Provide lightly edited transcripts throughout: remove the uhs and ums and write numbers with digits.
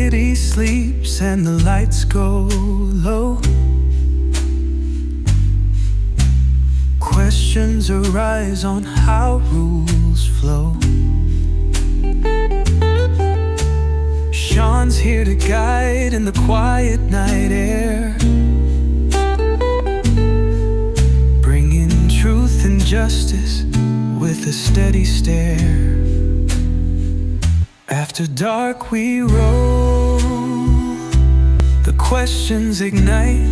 city sleeps and the lights go low. Questions arise on how rules flow. Sean's here to guide in the quiet night air, bringing truth and justice with a steady stare. After dark we roll, the questions ignite.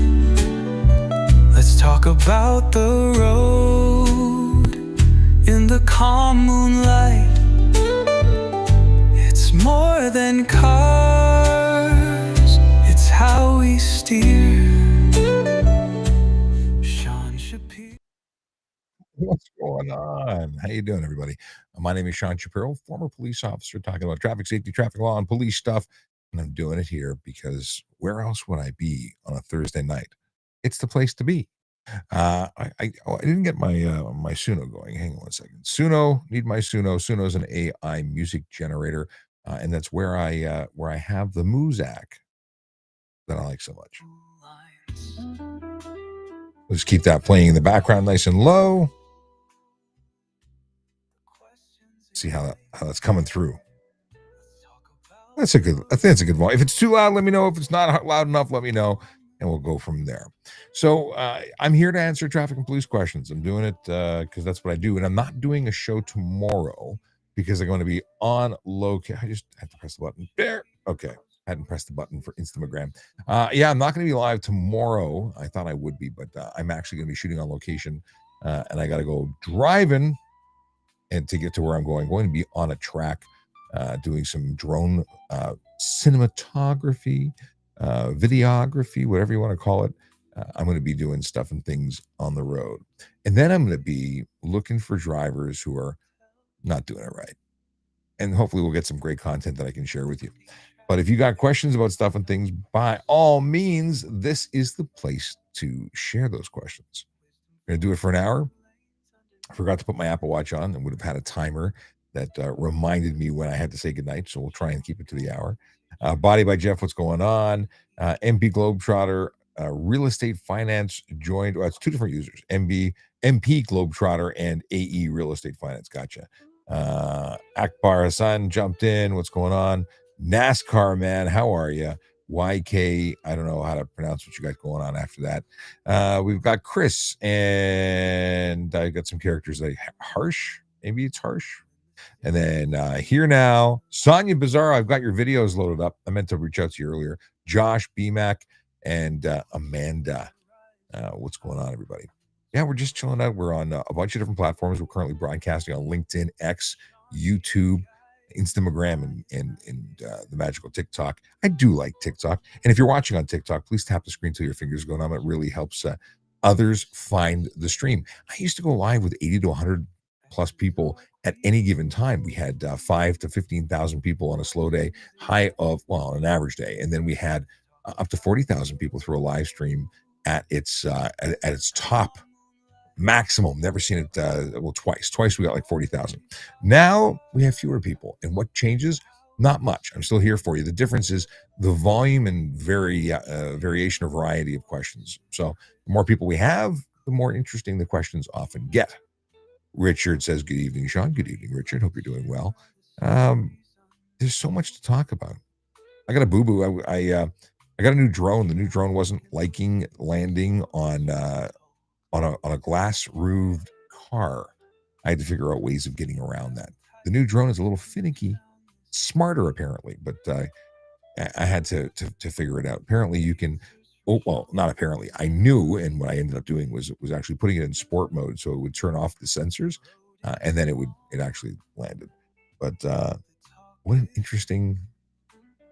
Let's talk about the road in the calm moonlight. It's more than cars, it's how we steer. Sean Shapiro. What's going on? How you doing, everybody? My name is Sean Shapiro, former police officer, talking about traffic safety, traffic law, and police stuff. And I'm doing it here because where else would I be on a Thursday night? It's the place to be. I didn't get my my Suno going. Hang on one second. Suno, need my Suno. Suno is an AI music generator, and that's where I have the Muzak that I like so much. Let's keep that playing in the background, nice and low. See how that's coming through. I think that's a good volume. If it's too loud, let me know. If it's not loud enough, let me know, and we'll go from there. So I'm here to answer traffic and police questions. I'm doing it because that's what I do, and I'm not doing a show tomorrow because I'm going to be on location. I just have to press the button there. Okay, hadn't pressed the button for Instagram. Yeah, I'm not going to be live tomorrow. I thought I would be, but I'm actually going to be shooting on location, and I got to go driving. And to get to where I'm going to be on a track, doing some drone cinematography, videography, whatever you want to call it. I'm going to be doing stuff and things on the road. And then I'm going to be looking for drivers who are not doing it right. And hopefully we'll get some great content that I can share with you. But if you got questions about stuff and things, by all means, this is the place to share those questions. I'm going to do it for an hour. I forgot to put my Apple Watch on and would have had a timer that reminded me when I had to say goodnight. So we'll try and keep it to the hour. Body by Jeff, what's going on? MP Globetrotter, Real Estate Finance joined. Well, it's two different users, MP Globetrotter and AE Real Estate Finance. Gotcha. Akbar Hassan jumped in. What's going on? NASCAR, man. How are you? YK, I don't know how to pronounce what you got going on after that. We've got Chris, and I got some characters like Harsh. Maybe it's Harsh. And then here now, Sonia Bizarre, I've got your videos loaded up. I meant to reach out to you earlier. Josh, BMAC, and Amanda. What's going on, everybody? Yeah, we're just chilling out. We're on a bunch of different platforms. We're currently broadcasting on LinkedIn, X, YouTube, Instagram, and the magical TikTok. I do like TikTok. And if you're watching on TikTok, please tap the screen till your fingers go numb. It really helps others find the stream. I used to go live with 80 to 100 plus people at any given time. We had 5 to 15,000 people on a slow day, high of, well, on an average day. And then we had up to 40,000 people through a live stream at its top maximum. Never seen it, twice we got like 40,000. Now we have fewer people. And what changes? Not much. I'm still here for you. The difference is the volume and variation or variety of questions. So the more people we have, the more interesting the questions often get. Richard says, good evening, Sean. Good evening, Richard. Hope you're doing well. There's so much to talk about. I got a boo-boo. I got a new drone. The new drone wasn't liking landing on a glass-roofed car. I had to figure out ways of getting around that. The new drone is a little finicky, smarter apparently, but I had to figure it out. Apparently you can, not apparently. I knew, and what I ended up doing was actually putting it in sport mode, so it would turn off the sensors, and then it actually landed. But what an interesting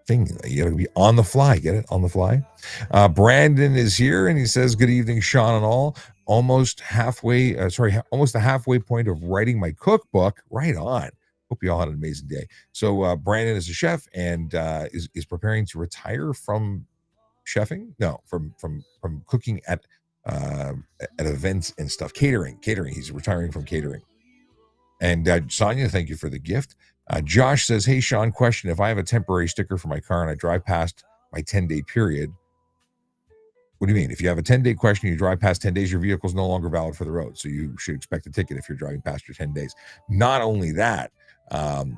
thing. You gotta be on the fly. Get it? On the fly. Brandon is here and he says, good evening, Sean and all. Almost the halfway point of writing my cookbook. Right on. Hope you all had an amazing day. So Brandon is a chef and is preparing to retire from chefing. No, from cooking at events and stuff. Catering. He's retiring from catering. And Sonia, thank you for the gift. Josh says, hey, Sean, question. If I have a temporary sticker for my car and I drive past my 10-day period, what do you mean? If you have a 10-day question, you drive past 10 days, your vehicle is no longer valid for the road. So you should expect a ticket if you're driving past your 10 days. Not only that,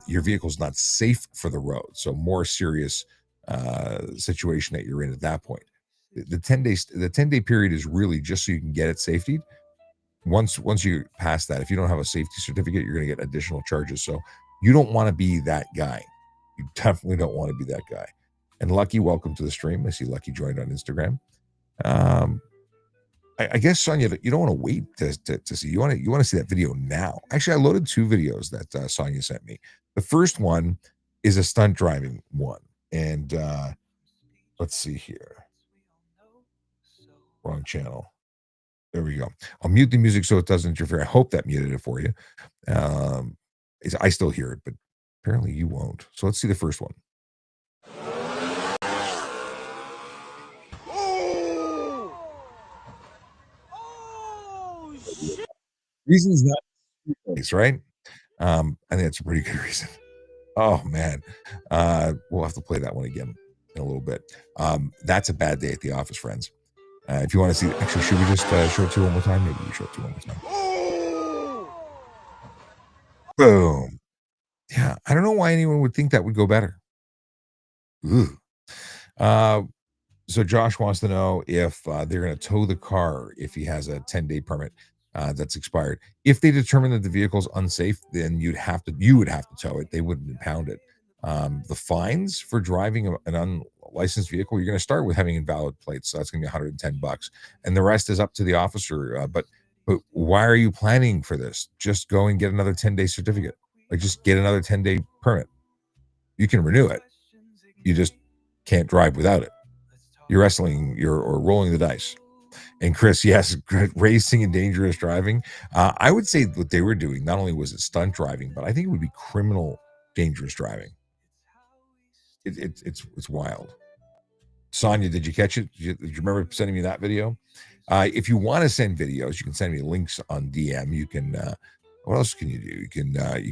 your vehicle is not safe for the road. So more serious situation that you're in at that point. The 10-day period is really just so you can get it safety. Once you pass that, if you don't have a safety certificate, you're going to get additional charges. So you don't want to be that guy. You definitely don't want to be that guy. And Lucky, welcome to the stream. I see Lucky joined on Instagram. I guess, Sonia, you don't want to wait to see. You want to see that video now. Actually, I loaded 2 videos that Sonia sent me. The first one is a stunt driving one, and let's see here. Wrong channel. There we go. I'll mute the music so it doesn't interfere. I hope that muted it for you. I still hear it, but apparently you won't. So let's see the first one. Reason's not place, right? I think that's a pretty good reason. Oh man, we'll have to play that one again in a little bit. That's a bad day at the office, friends. If you want to see, actually, should we just show it to you one more time? Maybe we show it to you one more time. Boom. Yeah, I don't know why anyone would think that would go better. Ooh. So Josh wants to know if they're going to tow the car if he has a 10-day permit that's expired. If they determine that the vehicle's unsafe, then you would have to tow it. They wouldn't impound it. The fines for driving an unlicensed vehicle, you're going to start with having invalid plates. So that's going to be $110, and the rest is up to the officer. But why are you planning for this? Just go and get another 10-day certificate. Like, just get another 10-day permit. You can renew it. You just can't drive without it. You're or rolling the dice. And Chris, yes, racing and dangerous driving. I would say what they were doing, not only was it stunt driving, but I think it would be criminal dangerous driving. It's wild. Sonia, did you catch it? Did you remember sending me that video? If you want to send videos, you can send me links on DM. You can, what else can you do? You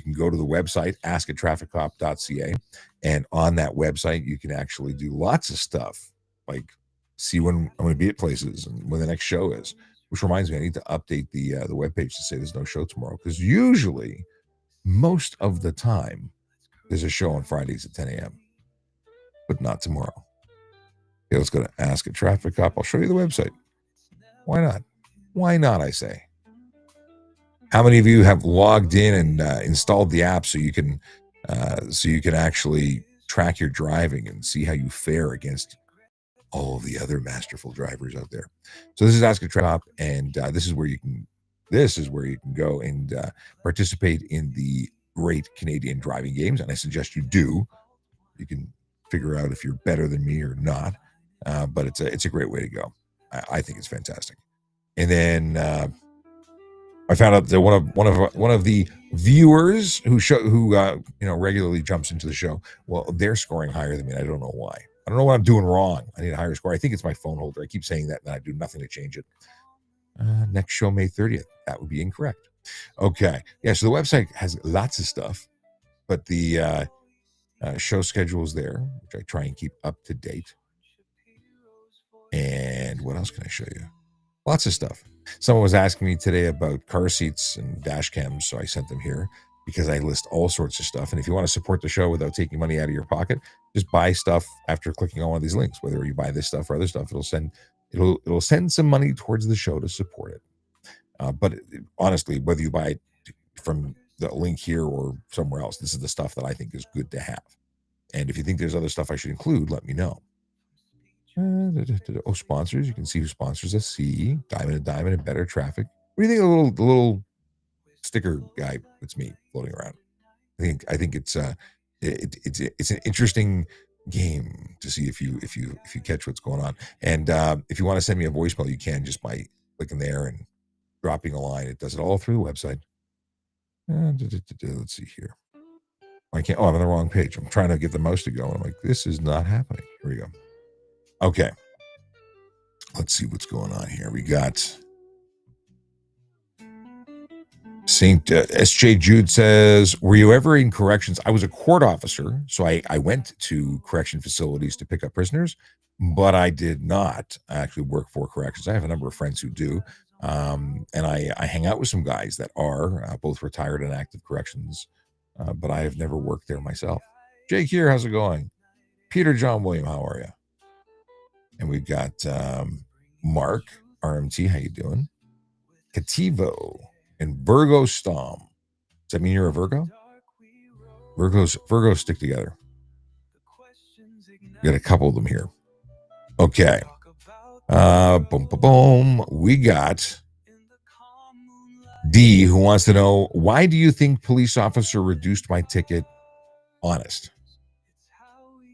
can go to the website, askatrafficcop.ca. And on that website, you can actually do lots of stuff, like see when I'm going to be at places and when the next show is. Which reminds me, I need to update the webpage to say there's no show tomorrow, because usually, most of the time, there's a show on Fridays at 10 a.m., but not tomorrow. Okay, let's go to Ask a Traffic Cop. I'll show you the website. Why not? Why not, I say? How many of you have logged in and installed the app so you can actually track your driving and see how you fare against all of the other masterful drivers out there? So this is Ask a Traffic Cop, and this is where you can go and participate in the great Canadian driving games. And I suggest you do. You can figure out if you're better than me or not. But it's a great way to go. I think it's fantastic. And then I found out that one of the viewers who regularly jumps into the show, well, they're scoring higher than me. I don't know why. I don't know what I'm doing wrong. I need a higher score. I think it's my phone holder. I keep saying that, and I do nothing to change it. Next show, May 30th. That would be incorrect. Okay. Yeah, so the website has lots of stuff, but the show schedule is there, which I try and keep up to date. And what else can I show you? Lots of stuff. Someone was asking me today about car seats and dash cams, so I sent them here because I list all sorts of stuff. And if you want to support the show without taking money out of your pocket, just buy stuff after clicking on one of these links. Whether you buy this stuff or other stuff, it'll send some money towards the show to support it. But honestly, whether you buy it from the link here or somewhere else, this is the stuff that I think is good to have. And if you think there's other stuff I should include, let me know. Oh, sponsors. You can see who sponsors us. See, Diamond and Better Traffic. What do you think of the little sticker guy that's me floating around? I think it's an interesting game to see if you catch what's going on. And if you want to send me a voicemail, you can just by clicking there and dropping a line. It does it all through the website. Let's see here. I can't. Oh, I'm on the wrong page. I'm trying to get the mouse to go. And I'm like, this is not happening. Here we go. Okay. Let's see what's going on here. We got Saint S.J. Jude says, were you ever in corrections? I was a court officer, so I went to correction facilities to pick up prisoners, but I did not actually work for corrections. I have a number of friends who do, and I hang out with some guys that are both retired and active corrections, but I have never worked there myself. Jake here, how's it going? Peter John William, how are you? And we've got Mark RMT, how you doing? Cativo and Virgo Stom. Does that mean you're a Virgo? Virgos stick together. We got a couple of them here. Okay. Boom, boom, boom. We got D, who wants to know, why do you think police officer reduced my ticket? Honest.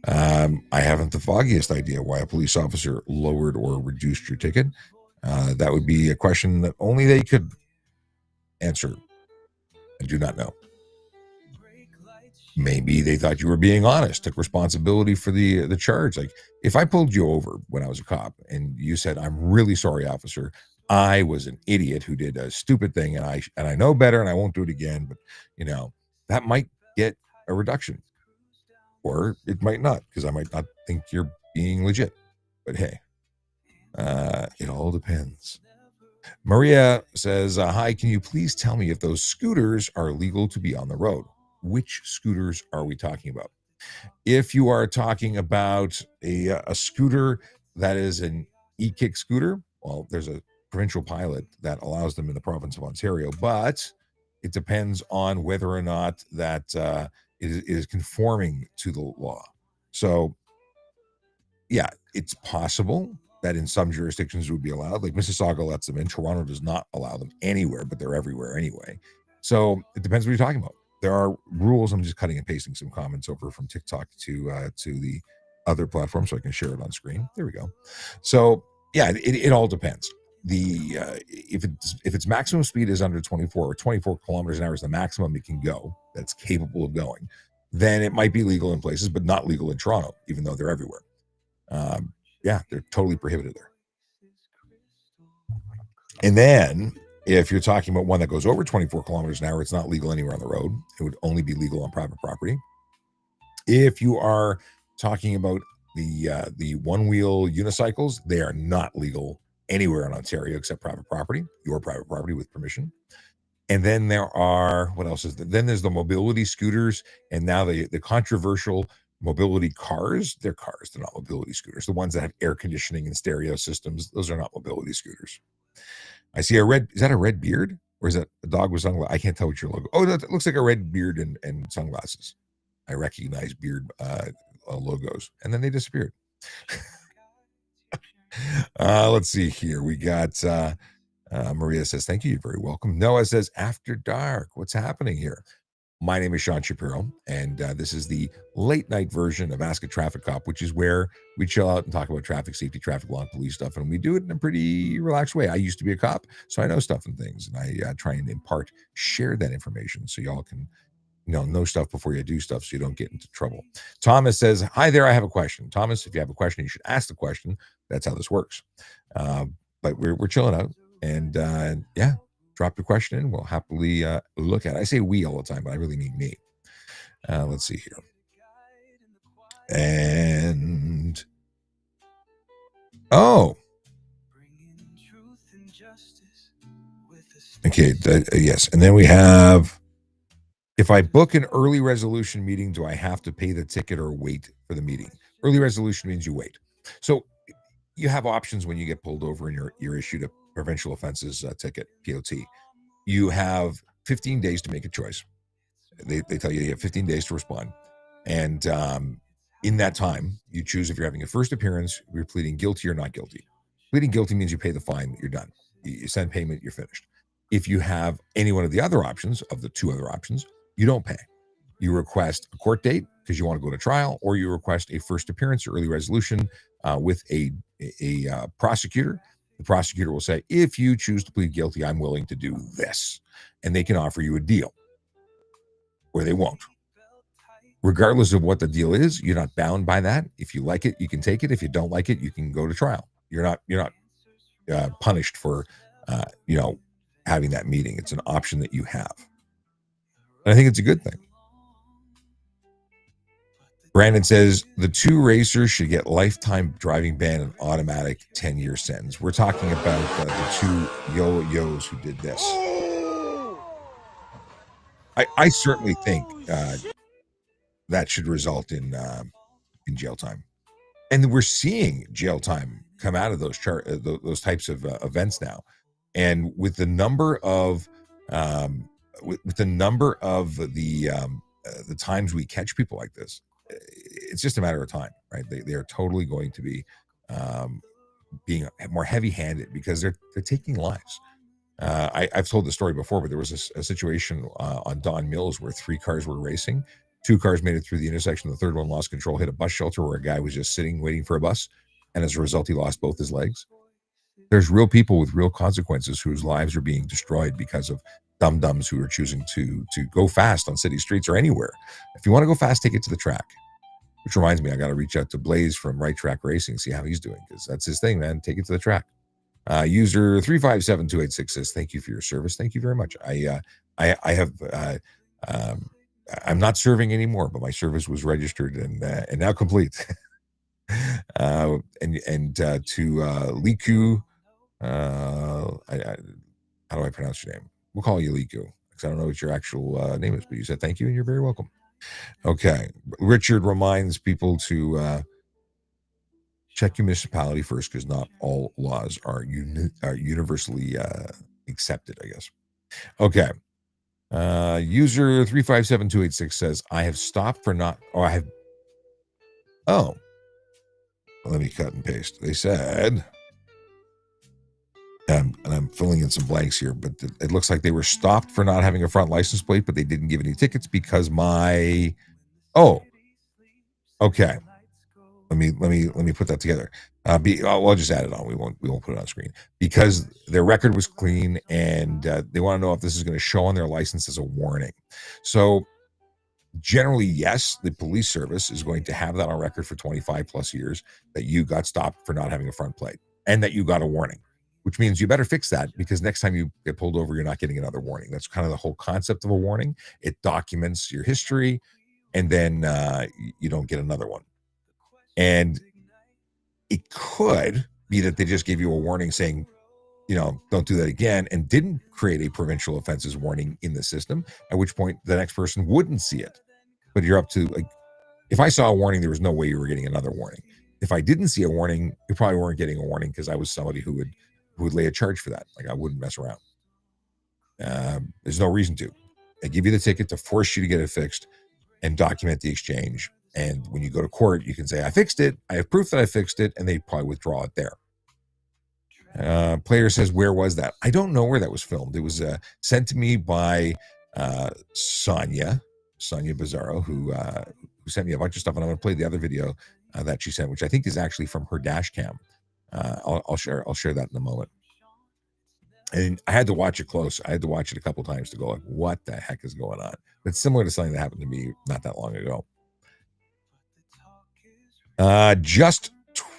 I haven't the foggiest idea why a police officer lowered or reduced your ticket. That would be a question that only they could answer. I do not know. Maybe they thought you were being honest, took responsibility for the charge. Like if I pulled you over when I was a cop and you said, "I'm really sorry, officer. I was an idiot who did a stupid thing, and I know better, and I won't do it again." But that might get a reduction, or it might not, because I might not think you're being legit. But hey, it all depends. Maria says, "Hi, can you please tell me if those scooters are legal to be on the road? Which scooters are we talking about? If you are talking about a scooter that is an e-kick scooter, well, there's a provincial pilot that allows them in the province of Ontario, but it depends on whether or not that it is conforming to the law. So, yeah, it's possible that in some jurisdictions would be allowed. Like Mississauga lets them in. Toronto does not allow them anywhere, but they're everywhere anyway. So it depends what you're talking about. There are rules. I'm just cutting and pasting some comments over from TikTok to the other platform so I can share it on screen. There we go. So yeah, it all depends. If its maximum speed is under 24 or 24 kilometers an hour is the maximum it can go, that's capable of going, then it might be legal in places, but not legal in Toronto, even though they're everywhere. Yeah, they're totally prohibited there. And then if you're talking about one that goes over 24 kilometers an hour, it's not legal anywhere on the road. It would only be legal on private property. If you are talking about the one-wheel unicycles, they are not legal anywhere in Ontario except private property, your private property with permission. And then there are, what else is there? Then there's the mobility scooters, and now the controversial mobility cars. They're cars, they're not mobility scooters. The ones that have air conditioning and stereo systems, those are not mobility scooters. I see is that a red beard? Or is that a dog with sunglasses? I can't tell what your logo. Oh, that looks like a red beard and sunglasses. I recognize beard logos. And then they disappeared. Let's see here. We got Maria says, thank you. You're very welcome. Noah says, After Dark. What's happening here? My name is Sean Shapiro, and this is the late night version of Ask a Traffic Cop, which is where we chill out and talk about traffic safety, traffic law, and police stuff. And we do it in a pretty relaxed way. I used to be a cop, so I know stuff and things. And I try and in part share that information so y'all can know stuff before you do stuff so you don't get into trouble. Thomas says, hi there, I have a question. Thomas, if you have a question, you should ask the question. That's how this works. But we're chilling out. And yeah, drop your question in. We'll happily look at it. I say we all the time, but I really mean me. Let's see here. And okay, yes. And then we have, if I book an early resolution meeting, do I have to pay the ticket or wait for the meeting? Early resolution means you wait. So you have options when you get pulled over and you're issued a provincial offenses ticket, POT. You have 15 days to make a choice. They tell you have 15 days to respond. And in that time, you choose if you're having a first appearance, you're pleading guilty or not guilty. Pleading guilty means you pay the fine, you're done. You send payment, you're finished. If you have any one of the other options, of the two other options, you don't pay. You request a court date because you want to go to trial, or you request a first appearance or early resolution with a prosecutor. The prosecutor will say, if you choose to plead guilty, I'm willing to do this. And they can offer you a deal, or they won't. Regardless of what the deal is, you're not bound by that. If you like it, you can take it. If you don't like it, you can go to trial. You're not punished for, having that meeting. It's an option that you have. And I think it's a good thing. Brandon says the two racers should get lifetime driving ban and automatic 10-year sentence. We're talking about the two yo-yos who did this. I certainly think that should result in jail time, and we're seeing jail time come out of those types of events now, and with the number of with the number of the times we catch people like this, it's just a matter of time, right? They are totally going to be being more heavy-handed because they're taking lives. I've told the story before, but there was a situation on Don Mills where 3 cars were racing. 2 cars made it through the intersection. The third one lost control, hit a bus shelter where a guy was just sitting waiting for a bus, and as a result, he lost both his legs. There's real people with real consequences whose lives are being destroyed because of dum-dums who are choosing to go fast on city streets or anywhere. If you want to go fast, take it to the track. Which reminds me, I got to reach out to Blaze from Right Track Racing, see how he's doing, because that's his thing, man. Take it to the track. User 3572866 says, thank you for your service. Thank you very much. I have I'm not serving anymore, but my service was registered and now complete. To Liku, how do I pronounce your name? We'll call you Liku because I don't know what your actual name is, but you said thank you and you're very welcome. Okay. Richard reminds people to check your municipality first because not all laws are universally accepted, I guess. Okay. User 357286 says, I have stopped for not, let me cut and paste. They said, and I'm filling in some blanks here, but it looks like they were stopped for not having a front license plate, but they didn't give any tickets because okay. Let me put that together. I'll just add it on. We won't put it on screen because their record was clean, and they want to know if this is going to show on their license as a warning. So generally, yes, the police service is going to have that on record for 25 plus years that you got stopped for not having a front plate and that you got a warning, which means you better fix that because next time you get pulled over, you're not getting another warning. That's kind of the whole concept of a warning. It documents your history, and then you don't get another one. And it could be that they just gave you a warning saying, don't do that again, and didn't create a provincial offenses warning in the system, at which point the next person wouldn't see it. But you're up to, like, if I saw a warning, there was no way you were getting another warning. If I didn't see a warning, you probably weren't getting a warning because I was somebody who would lay a charge for that. Like, I wouldn't mess around. There's no reason to. They give you the ticket to force you to get it fixed and document the exchange. And when you go to court, you can say, I fixed it. I have proof that I fixed it. And they probably withdraw it there. Player says, where was that? I don't know where that was filmed. It was sent to me by Sonia Bizarro, who sent me a bunch of stuff. And I'm going to play the other video that she sent, which I think is actually from her dash cam. I'll share that in a moment. And I had to watch it close. I had to watch it a couple times to go, like, what the heck is going on? But it's similar to something that happened to me not that long ago. Just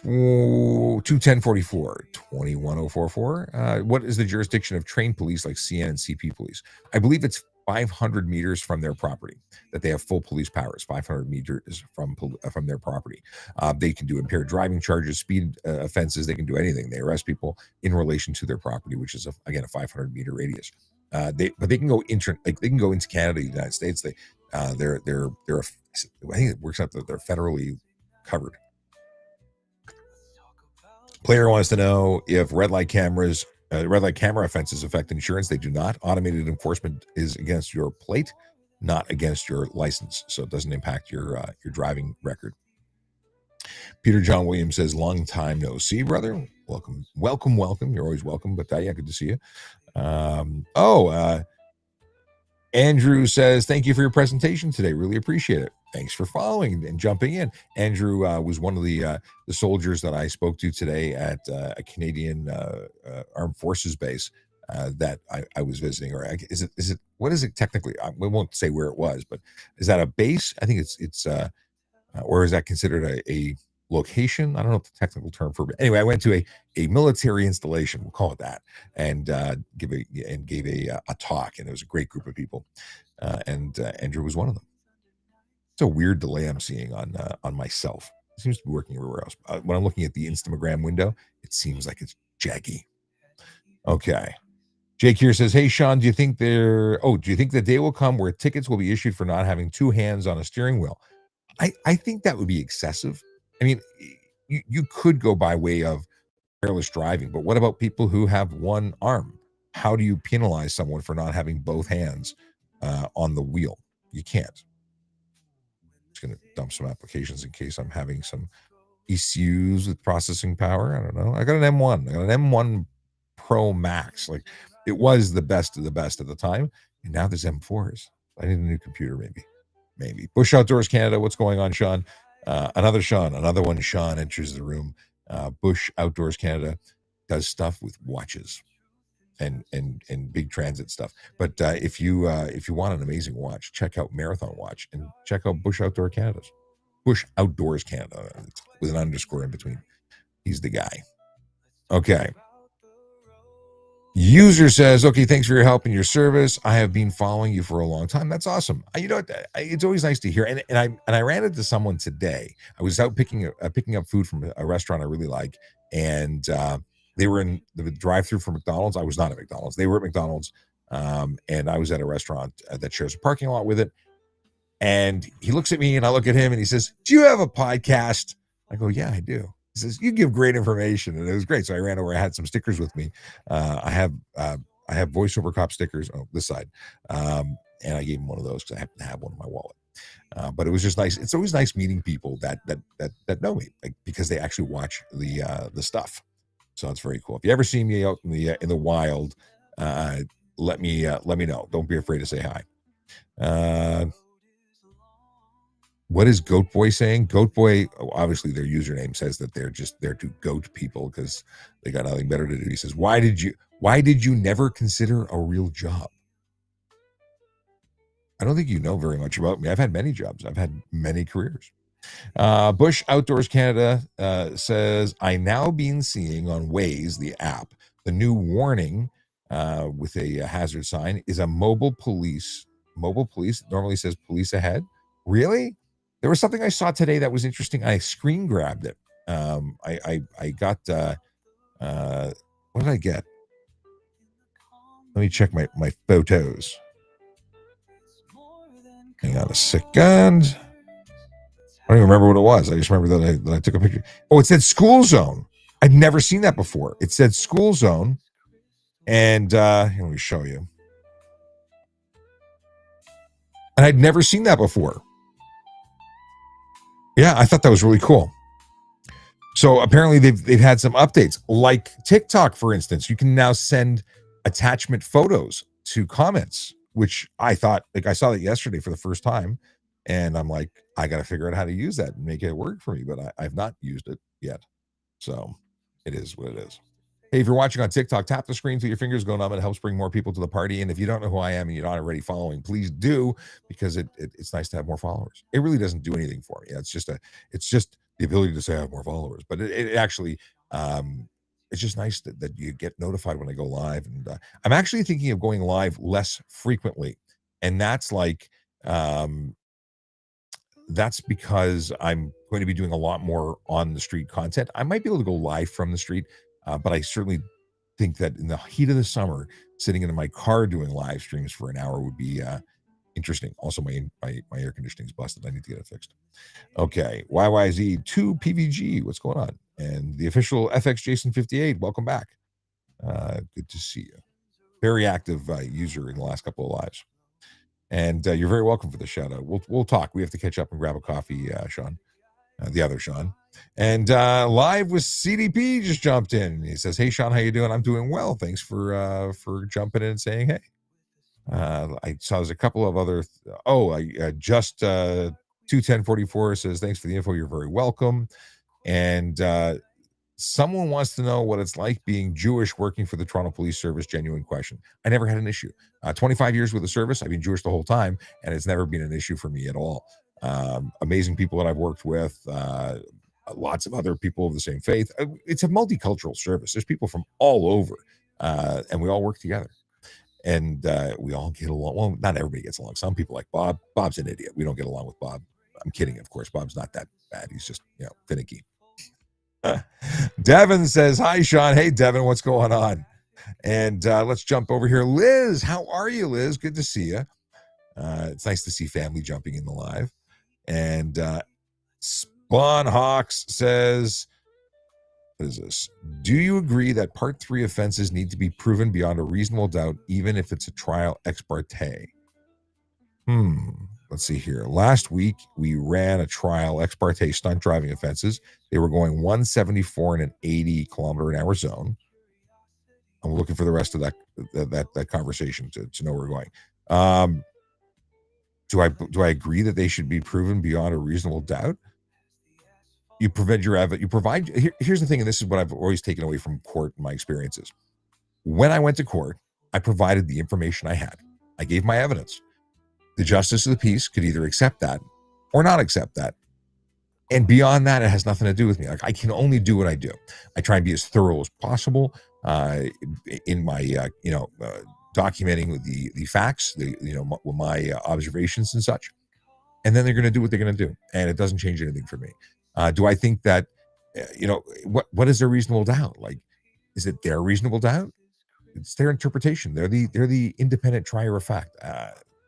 21044 21044. What is the jurisdiction of trained police like CN and CP police? I believe it's 500 meters from their property that they have full police powers. 500 meters from their property. They can do impaired driving charges, speed offenses. They can do anything. They arrest people in relation to their property, which is again a 500 meter radius. But they can go they can go into Canada, the United States. They're I think it works out that they're federally covered. Player wants to know if red light camera offenses affect insurance. They do not. Automated enforcement is against your plate, not against your license, so it doesn't impact your driving record. Peter John Williams says, long time no see, brother. Welcome. You're always welcome, but yeah, good to see you. Andrew says, thank you for your presentation today. Really appreciate it. Thanks for following and jumping in. Andrew was one of the soldiers that I spoke to today at a Canadian Armed Forces base that I was visiting. Or is it what is it technically? We won't say where it was, but is that a base? I think it's or is that considered a location. I don't know what the technical term for it. Anyway, I went to a military installation, we'll call it that, and gave a talk, and it was a great group of people, and Andrew was one of them. It's a weird delay I'm seeing on myself. It seems to be working everywhere else. When I'm looking at the Instagram window, it seems like it's jaggy. Okay. Jake here says, "Hey Sean, do you think the day will come where tickets will be issued for not having two hands on a steering wheel?" I think that would be excessive. I mean, you could go by way of careless driving, but what about people who have one arm? How do you penalize someone for not having both hands on the wheel? You can't. Just going to dump some applications in case I'm having some issues with processing power. I don't know. I got an M1. I got an M1 Pro Max. Like, it was the best of the best at the time, and now there's M4s. I need a new computer, maybe. Bush Outdoors Canada. What's going on, Sean? Another one. Sean enters the room. Bush Outdoors Canada does stuff with watches and big transit stuff. But if you want an amazing watch, check out Marathon Watch and check out Bush Outdoors Canada with an underscore in between. He's the guy. Okay. User says, "Okay, thanks for your help and your service. I have been following you for a long time." That's awesome. You know what? It's always nice to hear. And I ran into someone today. I was out picking up food from a restaurant I really like, and they were in the drive-through for McDonald's. I was not at McDonald's. They were at McDonald's, and I was at a restaurant that shares a parking lot with it. And he looks at me, and I look at him, and he says, "Do you have a podcast?" I go, "Yeah, I do." He says, "You give great information," and it was great. So I ran over. I had some stickers with me. I have voiceover cop stickers. Oh, this side, and I gave him one of those because I happen to have one in my wallet. But it was just nice. It's always nice meeting people that know me, like, because they actually watch the stuff. So it's very cool. If you ever see me out in the wild, let me know. Don't be afraid to say hi. What is Goat Boy saying? Goat Boy, obviously their username says that they're just there to goat people because they got nothing better to do. He says, why did you never consider a real job? I don't think you know very much about me. I've had many jobs. I've had many careers. Bush Outdoors Canada says, "I now been seeing on Waze, the app, the new warning with a hazard sign is a mobile police. Mobile police normally says police ahead. Really? There was something I saw today that was interesting. I screen grabbed it. I got what did I get? Let me check my photos. Hang on a second. I don't even remember what it was. I just remember that I took a picture. Oh, it said school zone. I've never seen that before. It said school zone. And here, let me show you. And I'd never seen that before. Yeah, I thought that was really cool. So apparently they've had some updates, like TikTok, for instance. You can now send attachment photos to comments, which I thought, like, I saw that yesterday for the first time, and I'm like, I got to figure out how to use that and make it work for me, but I've not used it yet. So it is what it is. Hey, if you're watching on TikTok, tap the screen till your fingers go numb. It helps bring more people to the party. And if you don't know who I am and you're not already following, please do, because it's nice to have more followers. It really doesn't do anything for me. It's just the ability to say I have more followers, but it actually, it's just nice that you get notified when I go live. And I'm actually thinking of going live less frequently, and that's because I'm going to be doing a lot more on the street content. I might be able to go live from the street, but I certainly think that in the heat of the summer, sitting in my car doing live streams for an hour would be interesting. Also, my air conditioning is busted. I need to get it fixed. Okay, YYZ2 PVG, what's going on? And the official FX Jason 58, welcome back. Good to see you. Very active user in the last couple of lives. And you're very welcome for the shout out. We'll talk. We have to catch up and grab a coffee, Sean, the other Sean. And live with CDP just jumped in. He says, "Hey Sean, how you doing?" "I'm doing well. Thanks for jumping in and saying hey." I saw there's a couple of other. Just 21044 says, "Thanks for the info. You're very welcome." And someone wants to know what it's like being Jewish working for the Toronto Police Service. Genuine question. I never had an issue. 25 years with the service. I've been Jewish the whole time, and it's never been an issue for me at all. Amazing people that I've worked with. lots of other people of the same faith. It's a multicultural service. There's people from all over, and we all work together. And we all get along. Well, not everybody gets along. Some people like Bob. Bob's an idiot. We don't get along with Bob. I'm kidding, of course. Bob's not that bad. He's just, finicky. Devin says, hi, Sean. Hey, Devin, what's going on? And let's jump over here. Liz, how are you, Liz? Good to see you. It's nice to see family jumping in the live. And Spawn Hawks says, what is this? Do you agree that Part 3 offenses need to be proven beyond a reasonable doubt, even if it's a trial ex parte? Let's see here. Last week, we ran a trial ex parte stunt driving offenses. They were going 174 in an 80 kilometer an hour zone. I'm looking for the rest of that conversation to know where we're going. Do I agree that they should be proven beyond a reasonable doubt? You provide your evidence. You provide. Here's the thing, and this is what I've always taken away from court in my experiences. When I went to court, I provided the information I had. I gave my evidence. The justice of the peace could either accept that or not accept that. And beyond that, it has nothing to do with me. Like, I can only do what I do. I try and be as thorough as possible in my, documenting the facts, my observations and such. And then they're going to do what they're going to do, and it doesn't change anything for me. Do I think that, what is their reasonable doubt? Like, is it their reasonable doubt? It's their interpretation. They're the independent trier of fact.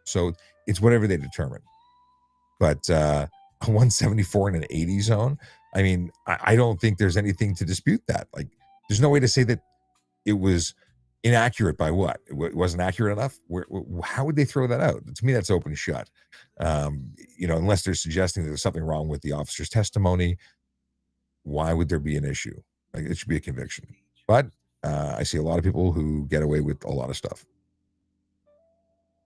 So it's whatever they determine. But 174 in an 80 zone, I mean, I don't think there's anything to dispute that. Like, there's no way to say that it was inaccurate by what? It wasn't accurate enough? How would they throw that out? To me, that's open shut. Unless they're suggesting there's something wrong with the officer's testimony, why would there be an issue? Like, it should be a conviction. But I see a lot of people who get away with a lot of stuff.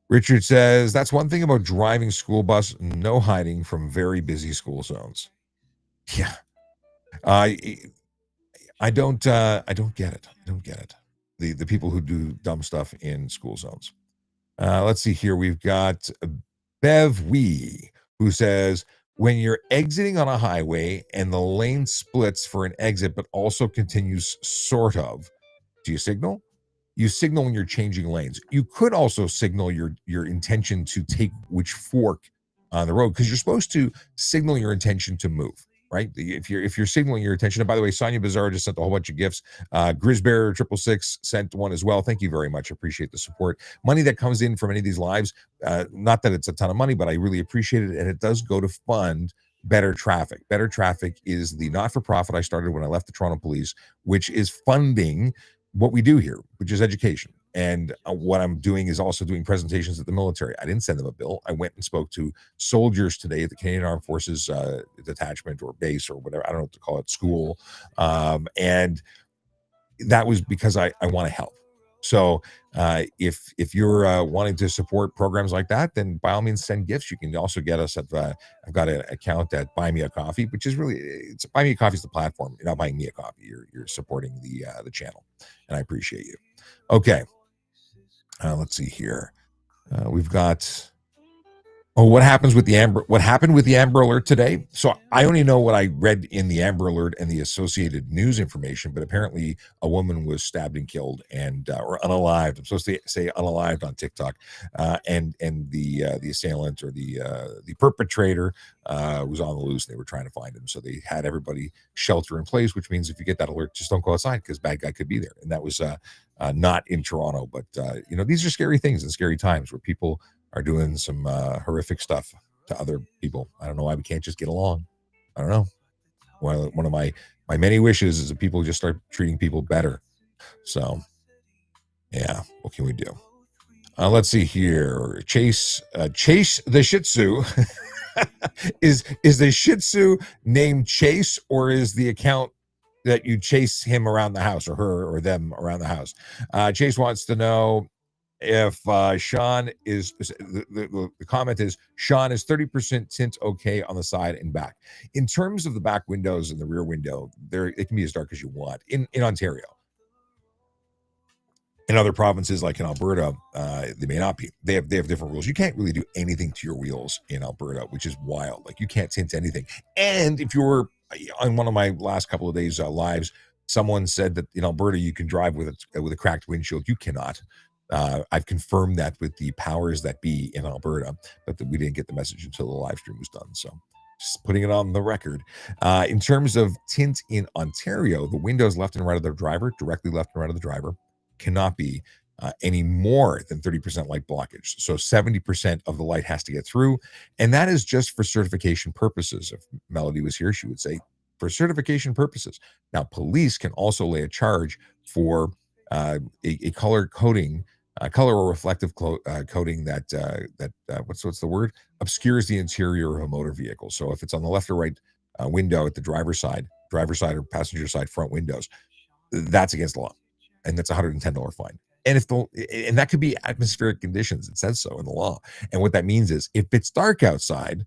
Richard says, that's one thing about driving school bus, no hiding from very busy school zones. Yeah. I don't get it. I don't get it. The people who do dumb stuff in school zones. Let's see here. We've got Bev Wee, who says, when you're exiting on a highway and the lane splits for an exit, but also continues sort of, do you signal? You signal when you're changing lanes. You could also signal your intention to take which fork on the road, because you're supposed to signal your intention to move, right? If you're signaling your intention. And by the way, Sonia Bizarre just sent a whole bunch of gifts. Grisbear 666 sent one as well. Thank you very much. Appreciate the support. Money that comes in from any of these lives, not that it's a ton of money, but I really appreciate it, and it does go to fund Better Traffic. Better Traffic is the not-for-profit I started when I left the Toronto Police, which is funding what we do here, which is education. And what I'm doing is also doing presentations at the military. I didn't send them a bill. I went and spoke to soldiers today at the Canadian Armed Forces detachment or base or whatever, I don't know what to call it, school. And that was because I want to help. So if you're wanting to support programs like that, then by all means send gifts. You can also get us at I've got an account at Buy Me a Coffee, which is really, it's Buy Me a Coffee is the platform. You're not buying me a coffee. You're supporting the channel, and I appreciate you. Okay, let's see here. We've got. Oh, what happened with the Amber Alert today? So I only know what I read in the Amber Alert and the associated news information, but apparently a woman was stabbed and killed or unalived. I'm supposed to say unalived on TikTok, and the assailant or the perpetrator was on the loose. And they were trying to find him, so they had everybody shelter in place, which means if you get that alert, just don't go outside because bad guy could be there. And that was not in Toronto, but these are scary things and scary times where people are doing some horrific stuff to other people. I don't know why we can't just get along. I don't know. Well, one of my many wishes is that people just start treating people better. So, yeah, what can we do? Let's see here. Chase the Shih Tzu. is the Shih Tzu named Chase, or is the account that you chase him around the house, or her or them around the house? Chase wants to know if Sean is, the comment is, Sean, is 30% tint okay on the side and back? In terms of the back windows and the rear window, it can be as dark as you want in Ontario. In other provinces like in Alberta, they may not be. They have different rules. You can't really do anything to your wheels in Alberta, which is wild. Like, you can't tint anything. And if you're on one of my last couple of days lives, someone said that in Alberta you can drive with a cracked windshield. You cannot. I've confirmed that with the powers that be in Alberta, but we didn't get the message until the live stream was done. So just putting it on the record. In terms of tint in Ontario, the windows left and right of the driver, directly left and right of the driver, cannot be any more than 30% light blockage. So 70% of the light has to get through. And that is just for certification purposes. If Melody was here, she would say, for certification purposes. Now, police can also lay a charge for a color coating, color or reflective coating that what's the word, obscures the interior of a motor vehicle. So if it's on the left or right window at the driver's side or passenger side front windows, that's against the law, and that's $110 fine. And and that could be atmospheric conditions. It says so in the law. And what that means is if it's dark outside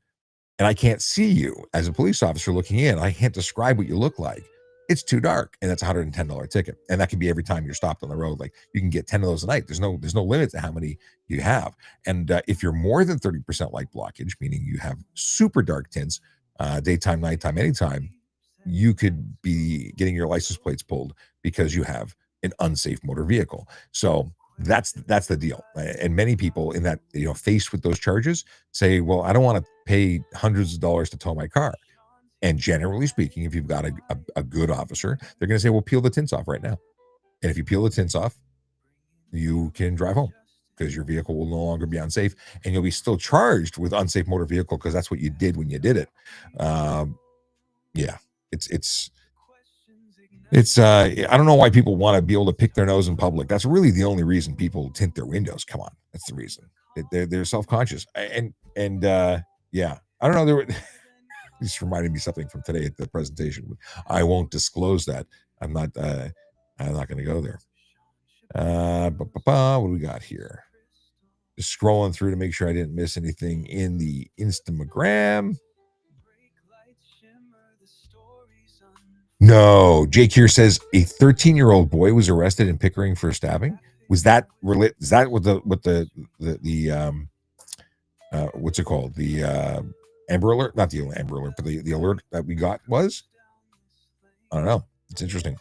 and I can't see you as a police officer looking in, I can't describe what you look like. It's too dark, and that's a $110 ticket. And that can be every time you're stopped on the road. Like you can get 10 of those a night. There's no limit to how many you have. And if you're more than 30% light blockage, meaning you have super dark tints, daytime, nighttime, anytime, you could be getting your license plates pulled because you have an unsafe motor vehicle. So that's the deal. And many people in that, faced with those charges say, well, I don't want to pay hundreds of dollars to tow my car. And generally speaking, if you've got a good officer, they're going to say, well, peel the tints off right now. And if you peel the tints off, you can drive home because your vehicle will no longer be unsafe, and you'll be still charged with unsafe motor vehicle because that's what you did when you did it. Yeah, it's I don't know why people want to be able to pick their nose in public. That's really the only reason people tint their windows. Come on, that's the reason. They're self-conscious. And yeah, I don't know. This reminded me something from today at the presentation. I won't disclose that. I'm not going to go there. What do we got here? Just scrolling through to make sure I didn't miss anything in the Instagram. No, Jake here says a 13-year-old boy was arrested in Pickering for stabbing. Was that is that what the what's it called? The Amber Alert, not the Amber Alert, but the alert that we got was? I don't know. It's interesting.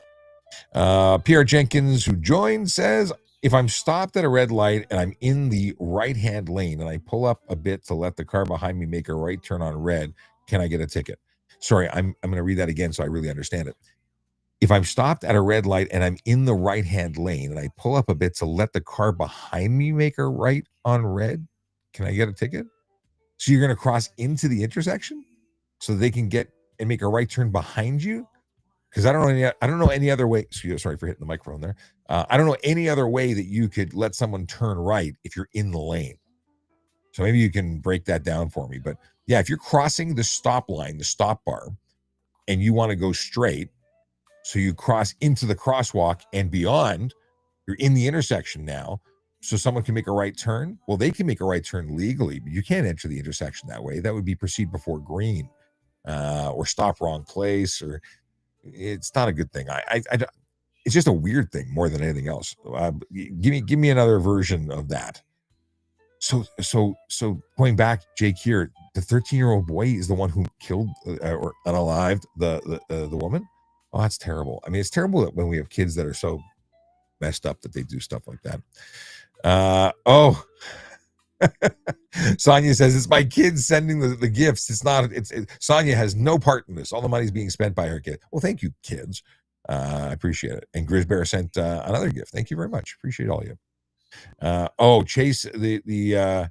Pierre Jenkins, who joined, says, if I'm stopped at a red light and I'm in the right-hand lane and I pull up a bit to let the car behind me make a right turn on red, can I get a ticket? Sorry, I'm going to read that again so I really understand it. If I'm stopped at a red light and I'm in the right-hand lane and I pull up a bit to let the car behind me make a right on red, can I get a ticket? So you're going to cross into the intersection so they can get and make a right turn behind you? Because I don't know any other way. Sorry for hitting the microphone there. I don't know any other way that you could let someone turn right if you're in the lane. So maybe you can break that down for me. But yeah, if you're crossing the stop line, the stop bar, and you want to go straight, so you cross into the crosswalk and beyond, you're in the intersection now, so someone can make a right turn. Well, they can make a right turn legally, but you can't enter the intersection that way. That would be proceed before green, or stop wrong place, or it's not a good thing. It's just a weird thing more than anything else. Give me another version of that. So going back, Jake here, the 13-year-old boy is the one who killed or unalived the woman. Oh, that's terrible. I mean, it's terrible that when we have kids that are so messed up that they do stuff like that. Sonia says it's my kids sending the gifts. It's not. Sonia has no part in this. All the money's being spent by her kid. Well, thank you, kids. I appreciate it. And Grisbear sent another gift. Thank you very much. Appreciate all of you. Chase the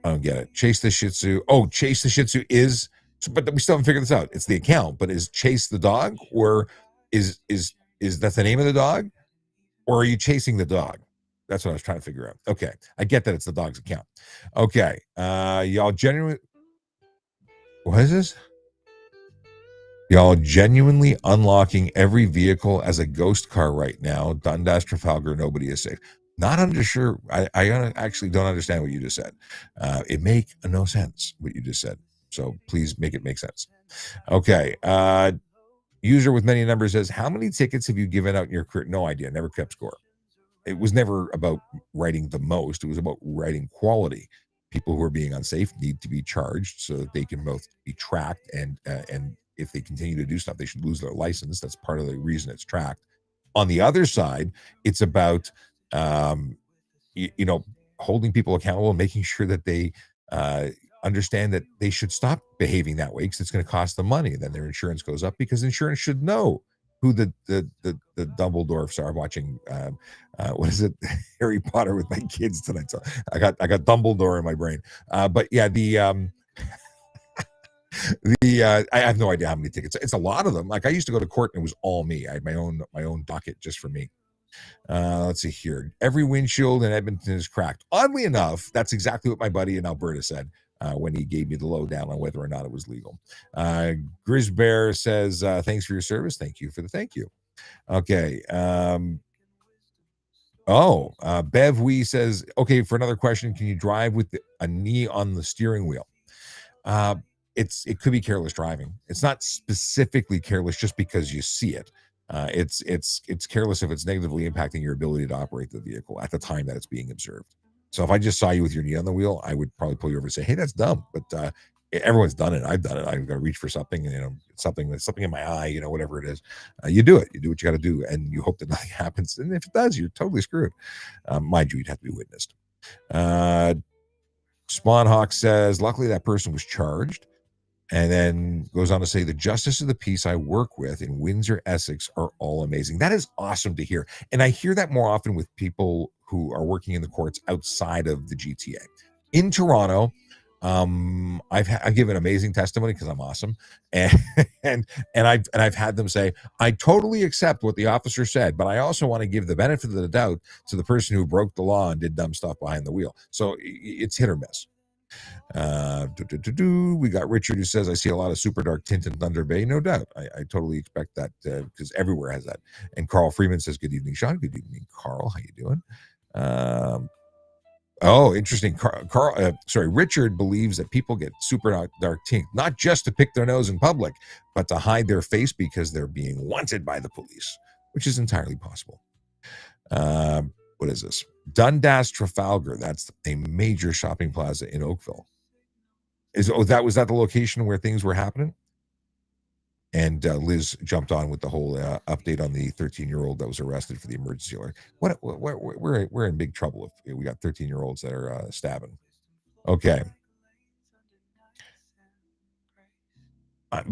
I don't get it. Chase the Shih Tzu. Oh, Chase the Shih Tzu is, but we still haven't figured this out. It's the account, but is Chase the dog, or is that the name of the dog, or are you chasing the dog? That's what I was trying to figure out. Okay, I get that it's the dog's account. Okay, y'all genuinely, what is this? Y'all genuinely unlocking every vehicle as a ghost car right now. Dundas, Trafalgar, nobody is safe. Not sure. I actually don't understand what you just said. It make no sense what you just said. So please make it make sense. Okay. User with many numbers says, how many tickets have you given out in your career? No idea. Never kept score. It was never about writing the most. It was about writing quality. People who are being unsafe need to be charged so that they can both be tracked, and if they continue to do stuff, they should lose their license. That's part of the reason it's tracked. On the other side, it's about um, you know, holding people accountable and making sure that they uh, understand that they should stop behaving that way, because it's going to cost them money. Then their insurance goes up, because insurance should know who the Dumbledores are. Watching what is it, Harry Potter with my kids tonight. So I got Dumbledore in my brain. But yeah, I have no idea how many tickets. It's a lot of them. Like, I used to go to court and it was all me. I had my own docket just for me. Let's see here. Every windshield in Edmonton is cracked. Oddly enough, that's exactly what my buddy in Alberta said when he gave me the lowdown on whether or not it was legal. Grisbear says, thanks for your service. Thank you for the thank you. Okay. Bev Wee says, okay, for another question, can you drive with a knee on the steering wheel? It could be careless driving. It's not specifically careless just because you see it. It's careless if it's negatively impacting your ability to operate the vehicle at the time that it's being observed. So if I just saw you with your knee on the wheel, I would probably pull you over and say, "Hey, that's dumb." But everyone's done it. I've done it. I've got to reach for something, and something in my eye, whatever it is. You do it. You do what you got to do, and you hope that nothing happens. And if it does, you're totally screwed. Mind you, you'd have to be witnessed. Spawnhawk says, luckily that person was charged. And then goes on to say, the justice of the peace I work with in Windsor, Essex are all amazing. That is awesome to hear. And I hear that more often with people who are working in the courts outside of the GTA. In Toronto, I've given amazing testimony because I'm awesome. And I've had them say, I totally accept what the officer said, but I also want to give the benefit of the doubt to the person who broke the law and did dumb stuff behind the wheel. So it's hit or miss. We got Richard who says, I see a lot of super dark tint in Thunder Bay. No doubt. I totally expect that because everywhere has that. And Carl Freeman says, good evening, Sean. Good evening, Carl. How you doing? Interesting. Richard believes that people get super dark tint, not just to pick their nose in public, but to hide their face because they're being wanted by the police, which is entirely possible. What is this? Dundas Trafalgar. That's a major shopping plaza in Oakville. Was that the location where things were happening? And Liz jumped on with the whole update on the 13-year-old that was arrested for the emergency alert. We're in big trouble if we got 13-year-olds that are stabbing. Okay.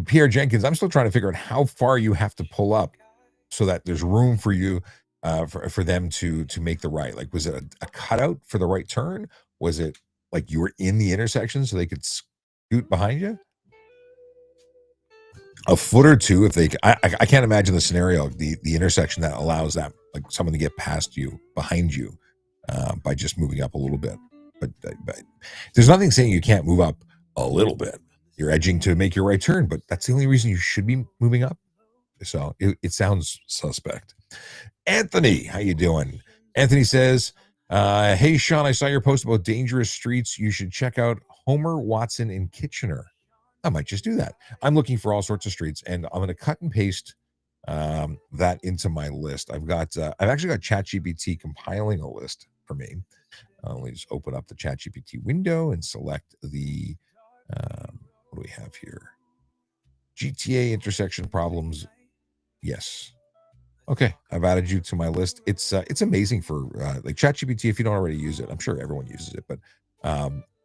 Pierre Jenkins, I'm still trying to figure out how far you have to pull up so that there's room for you for them to make the right. Like, was it a cutout for the right turn? Was it like you were in the intersection so they could scoot behind you? A foot or two, if they. I can't imagine the scenario, the intersection that allows that, like, someone to get past you, behind you, by just moving up a little bit. But there's nothing saying you can't move up a little bit. You're edging to make your right turn, but that's the only reason you should be moving up. So it sounds suspect. Anthony, how you doing? Anthony says, hey, Sean, I saw your post about dangerous streets. You should check out Homer Watson in Kitchener. I might just do that. I'm looking for all sorts of streets, and I'm going to cut and paste that into my list. I've actually got ChatGPT compiling a list for me. Let me just open up the ChatGPT window and select the, what do we have here? GTA intersection problems. Yes. Okay, I've added you to my list. It's amazing for like ChatGPT. If you don't already use it, I'm sure everyone uses it, but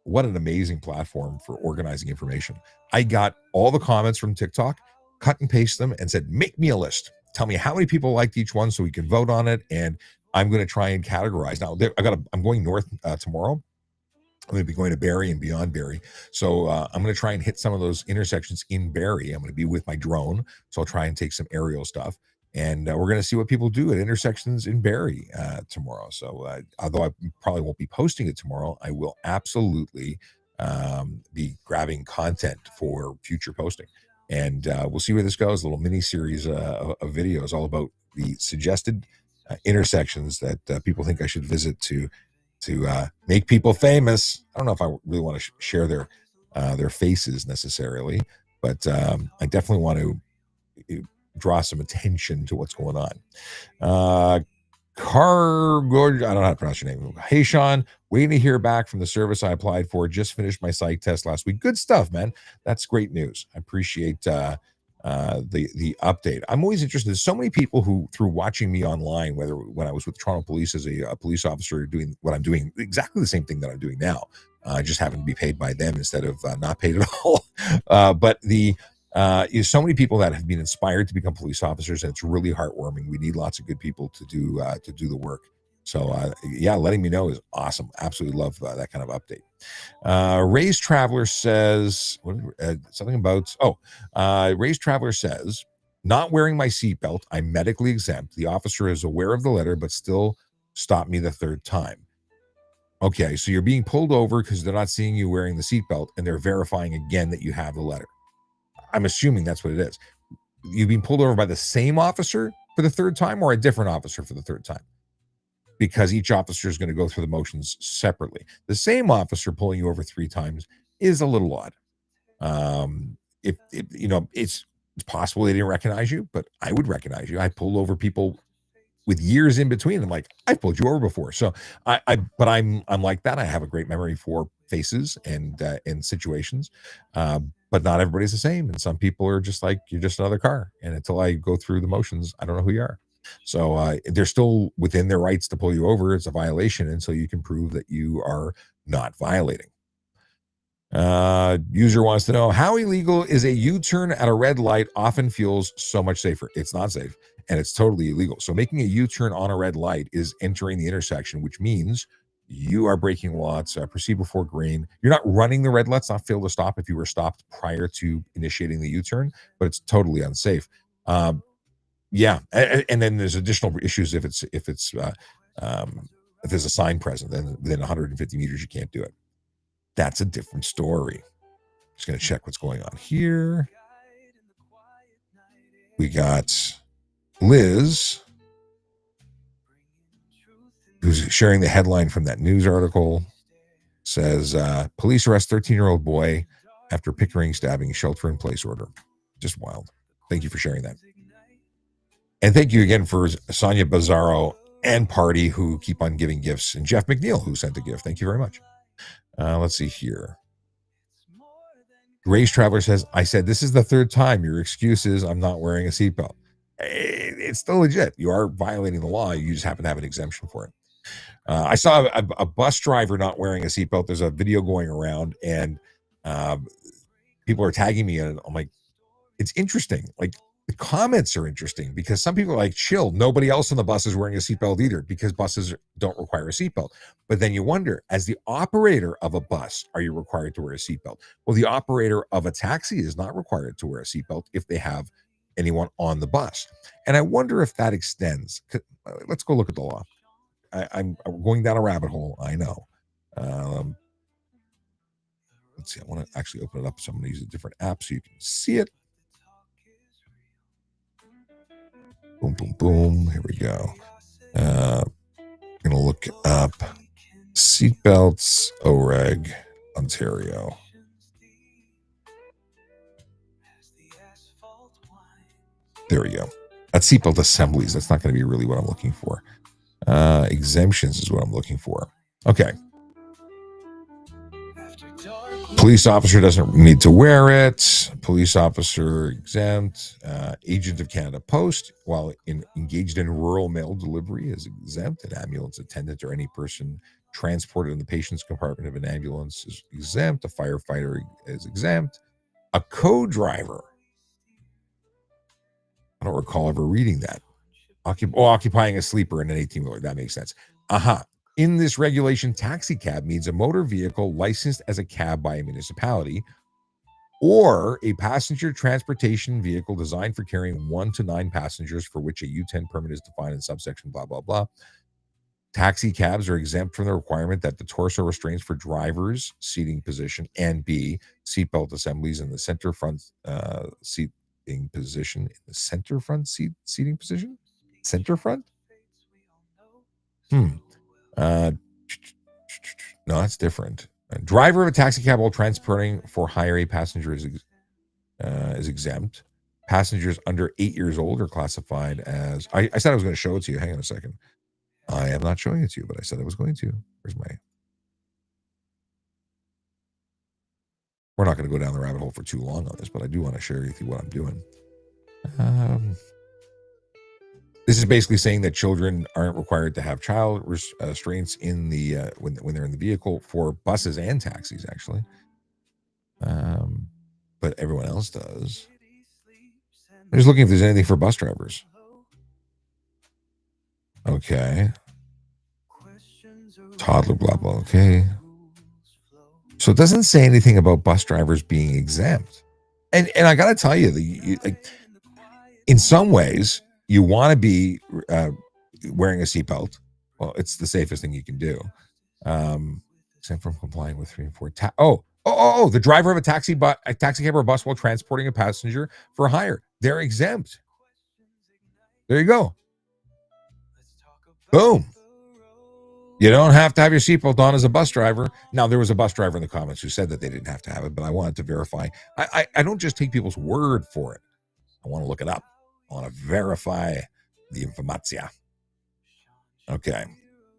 what an amazing platform for organizing information. I got all the comments from TikTok, cut and paste them, and said, make me a list. Tell me how many people liked each one so we can vote on it, and I'm going to try and categorize. Now, I'm going north tomorrow. I'm going to be going to Barrie and beyond Barrie. So I'm going to try and hit some of those intersections in Barrie. I'm going to be with my drone, so I'll try and take some aerial stuff. And we're going to see what people do at intersections in Barrie tomorrow. So although I probably won't be posting it tomorrow, I will absolutely be grabbing content for future posting. And we'll see where this goes. A little mini series of videos all about the suggested intersections that people think I should visit to make people famous. I don't know if I really want to share their faces necessarily, but I definitely want to draw some attention to what's going on. Cargo, I don't know how to pronounce your name. Hey, Sean, waiting to hear back from the service I applied for. Just finished my psych test last week. Good stuff, man. That's great news. I appreciate the update. I'm always interested. There's so many people who, through watching me online, whether when I was with Toronto Police as a police officer, doing what I'm doing, exactly the same thing that I'm doing now. I just happen to be paid by them instead of not paid at all. But so many people that have been inspired to become police officers, and it's really heartwarming. We need lots of good people to do the work. So yeah, letting me know is awesome. Absolutely love that kind of update. Ray's Traveler says something about Ray's Traveler says, not wearing my seatbelt. I'm medically exempt. The officer is aware of the letter, but still stopped me the third time. Okay, so you're being pulled over because they're not seeing you wearing the seatbelt, and they're verifying again that you have the letter. I'm assuming that's what it is. You've been pulled over by the same officer for the third time, or a different officer for the third time, because each officer is going to go through the motions separately. The same officer pulling you over 3 times is a little odd. If it's possible they didn't recognize you, but I would recognize you. I pull over people with years in between. I'm like, I've pulled you over before. So I'm like that. I have a great memory for faces and situations. But not everybody's the same. And some people are just like, you're just another car. And until I go through the motions, I don't know who you are. So they're still within their rights to pull you over. It's a violation until you can prove that you are not violating. User wants to know, how illegal is a U-turn at a red light? Often feels so much safer. It's not safe, and it's totally illegal. So making a U-turn on a red light is entering the intersection, which means you are breaking laws. Proceed before green. You're not running the red light. It's not fail to stop if you were stopped prior to initiating the U-turn, but it's totally unsafe. Yeah, and then there's additional issues if there's a sign present, then within 150 meters you can't do it. That's a different story. Just going to check what's going on here. We got Liz, who's sharing the headline from that news article. Says, police arrest 13-year-old boy after Pickering stabbing, shelter-in-place order. Just wild. Thank you for sharing that. And thank you again for Sonia Bazzaro and Party, who keep on giving gifts, and Jeff McNeil, who sent a gift. Thank you very much. Let's see here. Ray's Traveler says, I said, this is the third time. Your excuse is I'm not wearing a seatbelt. It's still legit. You are violating the law. You just happen to have an exemption for it. I saw a bus driver not wearing a seatbelt. There's a video going around, and people are tagging me, and I'm like, it's interesting. Like, the comments are interesting because some people are like, chill, nobody else on the bus is wearing a seatbelt either, because buses don't require a seatbelt. But then you wonder, as the operator of a bus, are you required to wear a seatbelt? Well, the operator of a taxi is not required to wear a seatbelt if they have anyone on the bus. And I wonder if that extends. Let's go look at the law. I'm going down a rabbit hole, I know. Let's see, I want to actually open it up. So I'm going to use a different app so you can see it. Boom, boom, boom. Here we go. I'm going to look up seatbelts, OREG, Ontario. There we go. That's seatbelt assemblies. That's not going to be really what I'm looking for. Exemptions is what I'm looking for. Okay. Police officer doesn't need to wear it. Police officer exempt. Agent of Canada Post, while engaged in rural mail delivery, is exempt. An ambulance attendant or any person transported in the patient's compartment of an ambulance is exempt. A firefighter is exempt. A co-driver. I don't recall ever reading that. Occupying a sleeper in an 18-wheeler. That makes sense. In this regulation, taxi cab means a motor vehicle licensed as a cab by a municipality, or a passenger transportation vehicle designed for carrying 1 to 9 passengers, for which a U10 permit is defined in subsection blah, blah, blah. Taxi cabs are exempt from the requirement that the torso restraints for drivers' seating position and B, seatbelt assemblies in the center front seating position. In the center front seating position? Center front? No, that's different. A driver of a taxi cab while transporting for hire a passenger is exempt. Passengers under 8 years old are classified as. I said I was going to show it to you. Hang on a second. I am not showing it to you, but I said I was going to. Where's my... We're not going to go down the rabbit hole for too long on this, but I do want to share with you what I'm doing. This is basically saying that children aren't required to have child restraints in the when they're in the vehicle for buses and taxis, actually. But everyone else does. I'm just looking if there's anything for bus drivers. Okay. Toddler, blah, blah. Okay. So it doesn't say anything about bus drivers being exempt. And I got to tell you, like, in some ways, you want to be wearing a seatbelt. Well, it's the safest thing you can do. Exempt from complying with 3 and 4. The driver of a taxi cab or bus while transporting a passenger for hire. They're exempt. There you go. Boom. You don't have to have your seatbelt on as a bus driver. Now, there was a bus driver in the comments who said that they didn't have to have it, but I wanted to verify. I don't just take people's word for it. I want to look it up. I want to verify the information. Okay.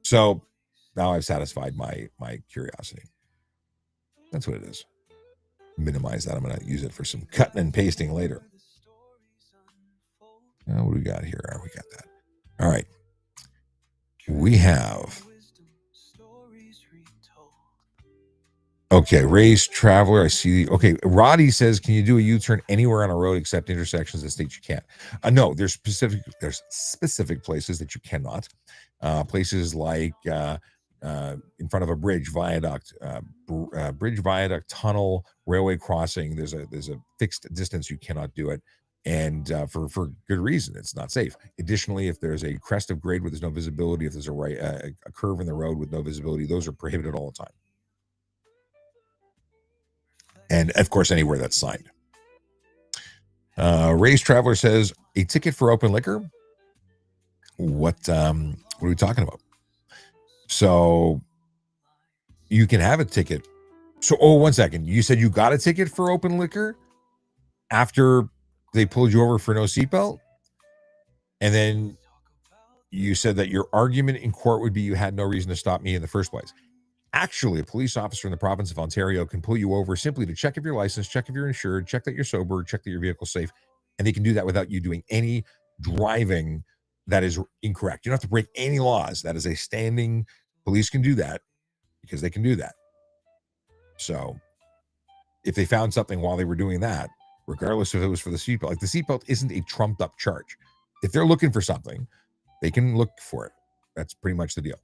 So now I've satisfied my curiosity. That's what it is. Minimize that. I'm going to use it for some cutting and pasting later. Now, what do we got here? We got that. All right. We have... Okay, Ray's Traveler, I see. Okay, Roddy says, can you do a U-turn anywhere on a road except intersections that state you can't? No, there's specific places that you cannot. Places like in front of a bridge, viaduct, tunnel, railway crossing. There's a fixed distance you cannot do it, and for good reason. It's not safe. Additionally, if there's a crest of grade where there's no visibility, if there's a curve in the road with no visibility, those are prohibited all the time. And of course, anywhere that's signed. Ray's Traveler says, a ticket for open liquor? What are we talking about? So you can have a ticket. So, 1 second. You said you got a ticket for open liquor after they pulled you over for no seatbelt? And then you said that your argument in court would be you had no reason to stop me in the first place. Actually, a police officer in the province of Ontario can pull you over simply to check if you're licensed, check if you're insured, check that you're sober, check that your vehicle's safe. And they can do that without you doing any driving that is incorrect. You don't have to break any laws. That is a standing... Police can do that because they can do that. So if they found something while they were doing that, regardless if it was for the seatbelt, like the seatbelt isn't a trumped up charge. If they're looking for something, they can look for it. That's pretty much the deal.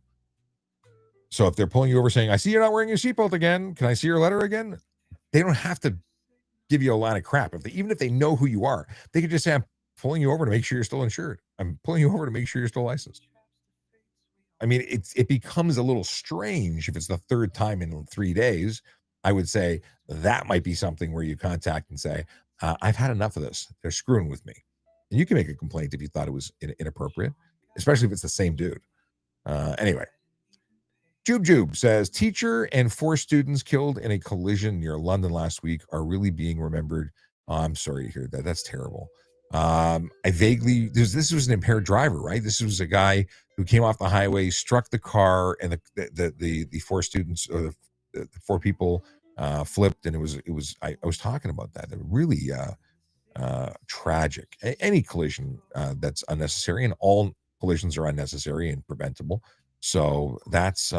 So if they're pulling you over saying, I see you're not wearing your seatbelt again, can I see your letter again? They don't have to give you a line of crap. Even if they know who you are, they could just say, I'm pulling you over to make sure you're still insured. I'm pulling you over to make sure you're still licensed. I mean, it becomes a little strange if it's the third time in 3 days. I would say that might be something where you contact and say, I've had enough of this. They're screwing with me. And you can make a complaint if you thought it was inappropriate, especially if it's the same dude. Anyway. Jube says, teacher and 4 students killed in a collision near London last week are really being remembered. Oh, I'm sorry to hear that. That's terrible. This was an impaired driver, right? This was a guy who came off the highway, struck the car, and the 4 students, or the 4 people flipped, and I was talking about that. They're really tragic. Any collision that's unnecessary, and all collisions are unnecessary and preventable. So that's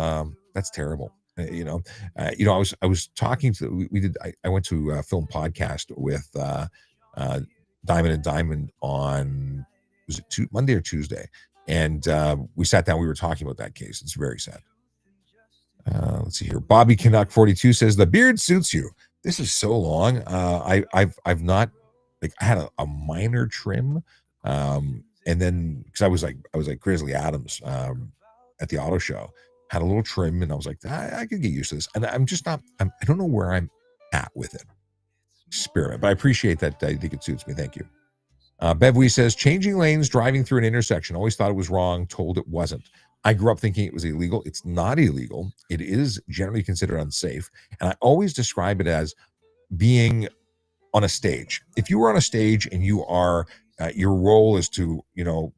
terrible. I was talking to, I went to a film podcast with Diamond and Diamond on, was it Monday or Tuesday? And we sat down, we were talking about that case. It's very sad. Let's see here. Bobby Canuck 42 says, the beard suits you. This is so long. I've not, like, I had a minor trim. And then, because I was like Grizzly Adams at the auto show, had a little trim, and I was like, I could get used to this. And I'm just not, I don't know where I'm at with it. Experiment, but I appreciate that. I think it suits me. Thank you. Bevwee says, changing lanes, driving through an intersection. Always thought it was wrong, told it wasn't. I grew up thinking it was illegal. It's not illegal. It is generally considered unsafe. And I always describe it as being on a stage. If you were on a stage and you are your role is to,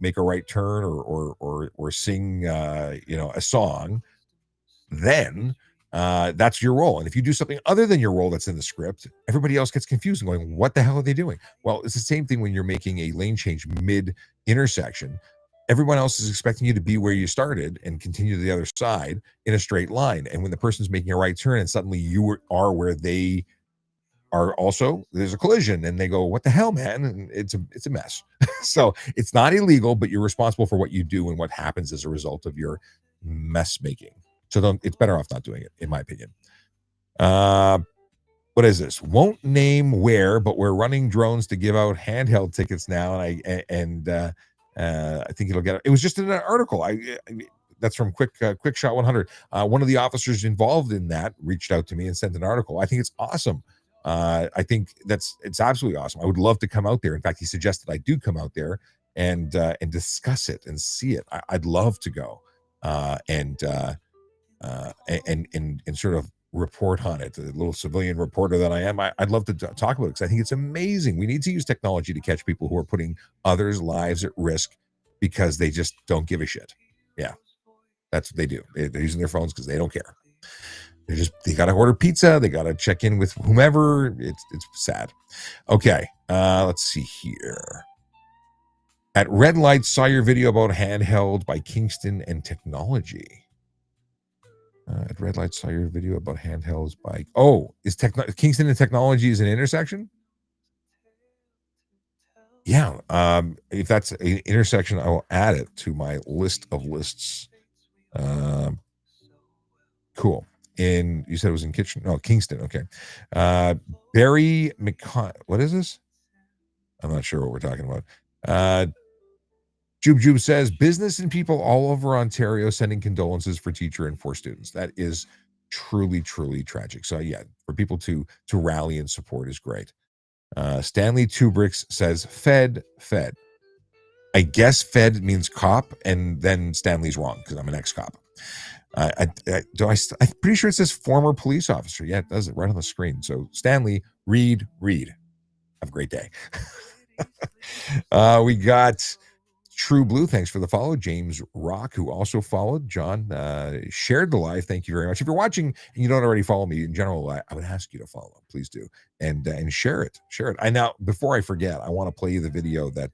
make a right turn or sing, a song, then that's your role. And if you do something other than your role that's in the script, everybody else gets confused and going, what the hell are they doing? Well, it's the same thing when you're making a lane change mid intersection. Everyone else is expecting you to be where you started and continue to the other side in a straight line. And when the person's making a right turn and suddenly you are where they are also, there's a collision and they go, what the hell, man? And it's a mess. So it's not illegal, but you're responsible for what you do and what happens as a result of your mess making. So it's better off not doing it, in my opinion. What is this? Won't name where, but we're running drones to give out handheld tickets now, and I think it'll get. It was just in an article. That's from Quick Shot 100. One of the officers involved in that reached out to me and sent an article. I think it's awesome. I think it's absolutely awesome. I would love to come out there. In fact, he suggested I do come out there and discuss it and see it. I'd love to go and sort of report on it. The little civilian reporter that I am, I'd love to talk about it because I think it's amazing. We need to use technology to catch people who are putting others' lives at risk because they just don't give a shit. Yeah, that's what they do. They're using their phones because they don't care. They got to order pizza. They got to check in with whomever. It's sad. Okay, let's see here. At red light, saw your video about handheld by Kingston and Technology. At red light, saw your video about handhelds by. Oh, is Kingston and Technology is an intersection? Yeah. If that's an intersection, I will add it to my list of lists. Cool. You said it was in Kingston. Okay. Barry McCon. What is this? I'm not sure what we're talking about. Jube says business and people all over Ontario sending condolences for teacher and for students. That is truly, truly tragic. So yeah, for people to rally and support is great. Stanley Tubrix says Fed. I guess Fed means cop, and then Stanley's wrong because I'm an ex-cop. I'm pretty sure it says former police officer. Yeah, it does it right on the screen. So Stanley, read. Have a great day. We got True Blue. Thanks for the follow. James Rock, who also followed. John shared the live. Thank you very much. If you're watching and you don't already follow me in general, I would ask you to follow. Please do and share it. Now, before I forget, I want to play you the video that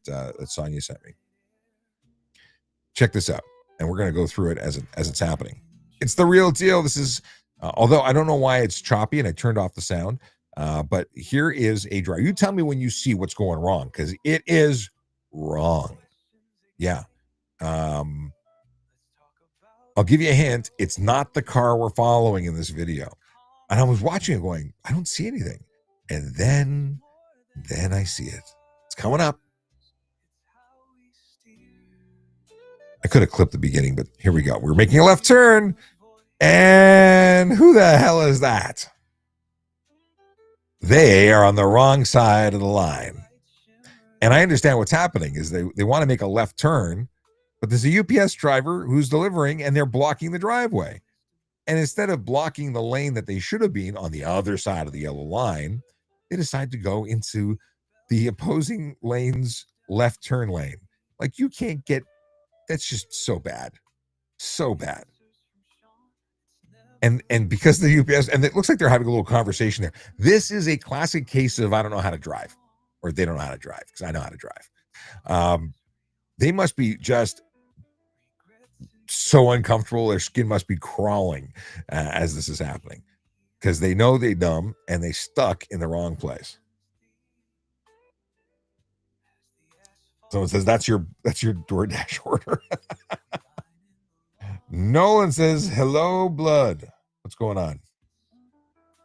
Sonia sent me. Check this out, and we're going to go through it as it's happening. It's the real deal. This is, although I don't know why it's choppy, and I turned off the sound. But here is a drive. You tell me when you see what's going wrong, because it is wrong. Yeah. I'll give you a hint. It's not the car we're following in this video. And I was watching it going, I don't see anything. And then I see it. It's coming up. I could have clipped the beginning, but here we go. We're making a left turn. And who the hell is that? They are on the wrong side of the line. And I understand what's happening is they want to make a left turn, but there's a UPS driver who's delivering and they're blocking the driveway. And instead of blocking the lane that they should have been on the other side of the yellow line, they decide to go into the opposing lane's left turn lane. Like, you can't get, that's just so bad. So bad. And because the UPS, and it looks like they're having a little conversation there. This is a classic case of I don't know how to drive, or they don't know how to drive, because I know how to drive. They must be just so uncomfortable. Their skin must be crawling as this is happening, because they know they dumb and they stuck in the wrong place. Someone says that's your DoorDash order. Nolan says hello, blood. What's going on?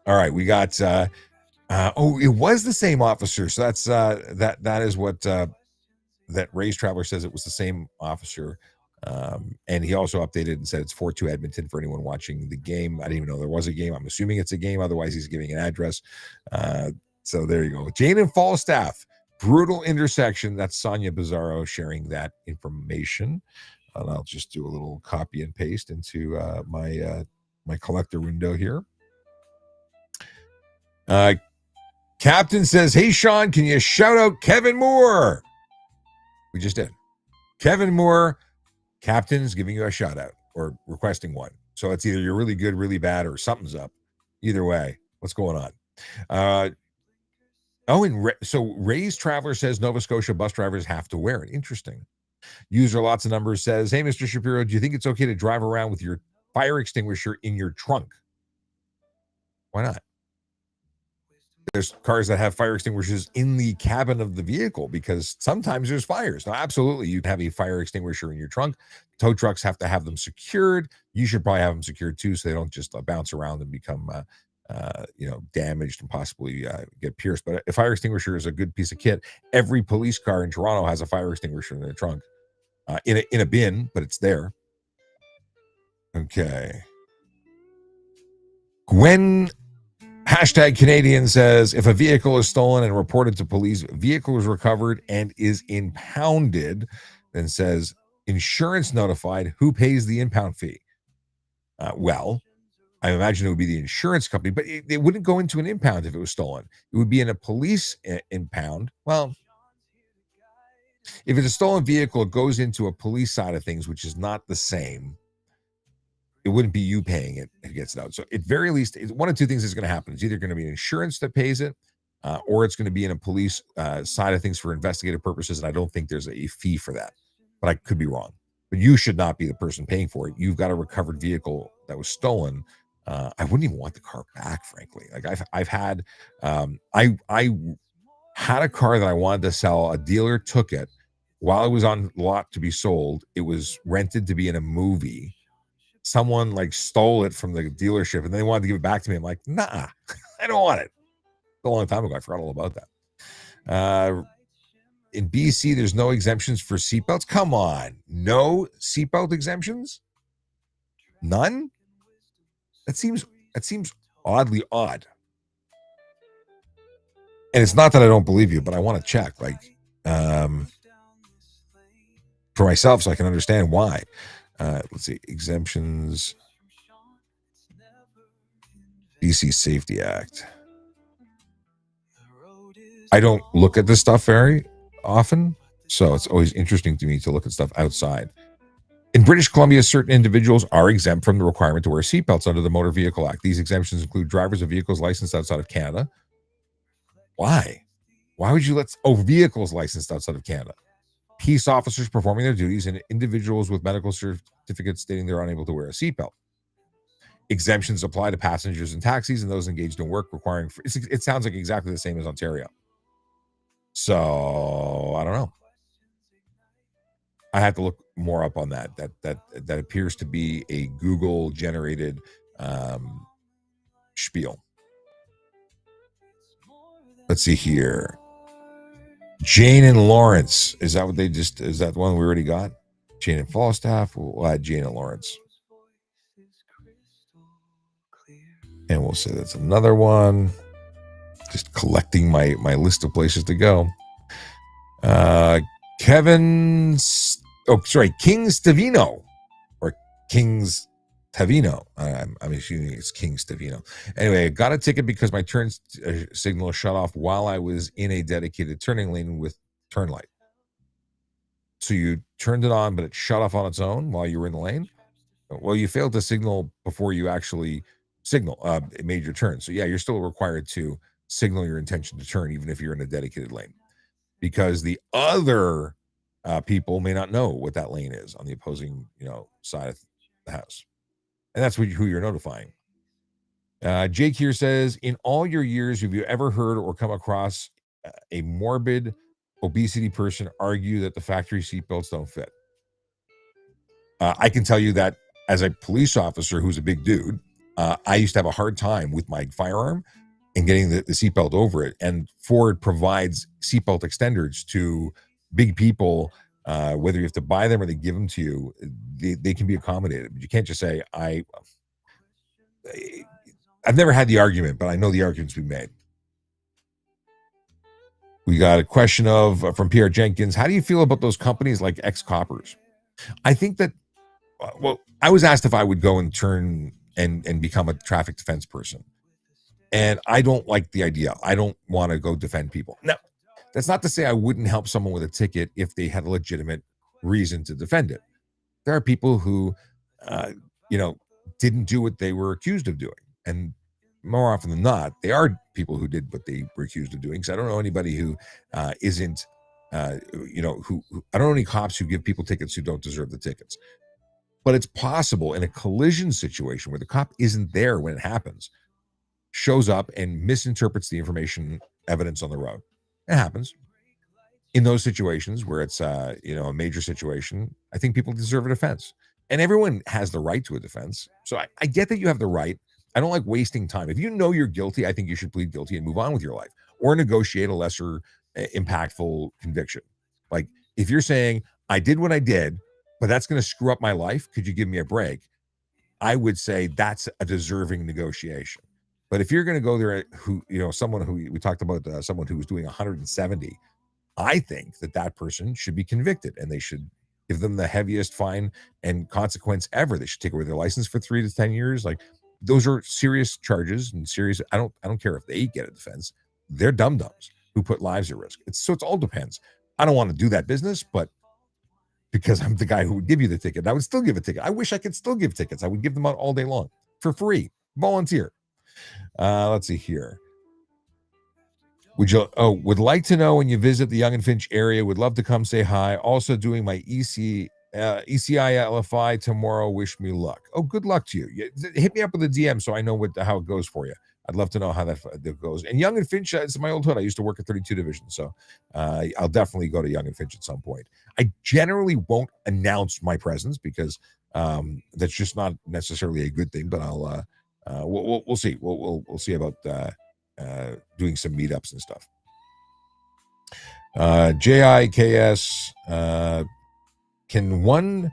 All right, we got. It was the same officer. So that's that is what that Ray's Traveler says. It was the same officer. And he also updated and said it's 4-2 Edmonton for anyone watching the game. I didn't even know there was a game. I'm assuming it's a game. Otherwise, he's giving an address. So there you go. Jane and Falstaff, brutal intersection. That's Sonia Bizarro sharing that information. And I'll just do a little copy and paste into my collector window here. Captain says, hey, Sean, can you shout out Kevin Moore? We just did. Kevin Moore, captain's giving you a shout out or requesting one. So it's either you're really good, really bad, or something's up. Either way, what's going on? So Ray's Traveler says Nova Scotia bus drivers have to wear it. Interesting. User Lots of Numbers says, hey, Mr. Shapiro, do you think it's okay to drive around with your fire extinguisher in your trunk? Why not? There's cars that have fire extinguishers in the cabin of the vehicle because sometimes there's fires. Now, absolutely, you'd have a fire extinguisher in your trunk. Tow trucks have to have them secured. You should probably have them secured too, so they don't just bounce around and become, damaged and possibly get pierced. But a fire extinguisher is a good piece of kit. Every police car in Toronto has a fire extinguisher in their trunk, in a bin, but it's there. Okay. Gwen #Canadian says, if a vehicle is stolen and reported to police, vehicle is recovered and is impounded, then says, insurance notified, who pays the impound fee? Well, I imagine it would be the insurance company, but it wouldn't go into an impound if it was stolen. It would be in a police impound. Well, if it's a stolen vehicle, it goes into a police side of things, which is not the same. It wouldn't be you paying it if it gets it out. So at very least, one of two things is going to happen. It's either going to be insurance that pays it, or it's going to be in a police side of things for investigative purposes. And I don't think there's a fee for that, but I could be wrong. But you should not be the person paying for it. You've got a recovered vehicle that was stolen. I wouldn't even want the car back, frankly. Like I've had, I had a car that I wanted to sell. A dealer took it while it was on lot to be sold. It was rented to be in a movie. Someone stole it from the dealership and they wanted to give it back to me. I'm like, nah, I don't want it. A long time ago, I forgot all about that. In BC, there's no exemptions for seatbelts. Come on, no seatbelt exemptions? None? That seems oddly odd. And it's not that I don't believe you, but I want to check, for myself so I can understand why. Let's see, exemptions. BC Safety Act. I don't look at this stuff very often, so it's always interesting to me to look at stuff outside. In British Columbia, certain individuals are exempt from the requirement to wear seatbelts under the Motor Vehicle Act. These exemptions include drivers of vehicles licensed outside of Canada. Why? Why would you vehicles licensed outside of Canada? Peace officers performing their duties, and individuals with medical certificates stating they're unable to wear a seatbelt. Exemptions apply to passengers in taxis and those engaged in work requiring. It sounds like exactly the same as Ontario. So I don't know. I had to look more up on that. That appears to be a Google generated spiel. Let's see here. Jane and Lawrence. Is that what is that the one we already got? Jane and Falstaff. We'll add Jane and Lawrence. And we'll say that's another one. Just collecting my list of places to go. King Stavino. Or King's Tavino. I'm assuming it's King Stavino. Anyway, I got a ticket because my turn signal shut off while I was in a dedicated turning lane with turn light. So you turned it on, but it shut off on its own while you were in the lane? Well, you failed to signal before you actually it made your turn. So yeah, you're still required to signal your intention to turn, even if you're in a dedicated lane, because the other people may not know what that lane is on the opposing, side of the house. And that's who you're notifying. Jake here says, in all your years, have you ever heard or come across a morbid obesity person argue that the factory seatbelts don't fit? I can tell you that as a police officer who's a big dude, I used to have a hard time with my firearm and getting the seatbelt over it. And Ford provides seatbelt extenders to big people, whether you have to buy them or they give them to you. They can be accommodated, but you can't just say, I've never had the argument, but I know the argument's been made. We got a question from Pierre Jenkins. How do you feel about those companies like ex-coppers? I think that, I was asked if I would go and turn and become a traffic defense person. And I don't like the idea. I don't want to go defend people. Now, That's not to say I wouldn't help someone with a ticket if they had a legitimate reason to defend it. There are people who, uh, you know, didn't do what they were accused of doing, and more often than not, they are people who did what they were accused of doing. Because I don't know anybody who isn't, who I don't know any cops who give people tickets who don't deserve the tickets. But it's possible in a collision situation where the cop isn't there when it happens, shows up and misinterprets the information evidence on the road. It happens. In those situations where it's a major situation, I think people deserve a defense. And everyone has the right to a defense. So I get that you have the right. I don't like wasting time. If you know you're guilty, I think you should plead guilty and move on with your life or negotiate a lesser impactful conviction. Like if you're saying, I did what I did, but that's going to screw up my life, could you give me a break? I would say that's a deserving negotiation. But if you're going to go there, someone who we talked about, someone who was doing 170, I think that person should be convicted and they should give them the heaviest fine and consequence ever. They should take away their license for 3 to 10 years. Like those are serious charges and serious. I don't care if they get a defense. They're dum-dums who put lives at risk. It all depends. I don't want to do that business, but because I'm the guy who would give you the ticket, I would still give a ticket. I wish I could still give tickets. I would give them out all day long for free. Volunteer. Let's see here. Would like to know when you visit the Young and Finch area. Would love to come say hi. Also doing my ECI LFI tomorrow. Wish me luck. Oh, good luck to you. Hit me up with a DM so I know how it goes for you. I'd love to know how that goes. And Young and Finch is my old hood. I used to work at 32 Division, so I'll definitely go to Young and Finch at some point. I generally won't announce my presence because that's just not necessarily a good thing. But we'll see. We'll see about doing some meetups and stuff. JIKS, can one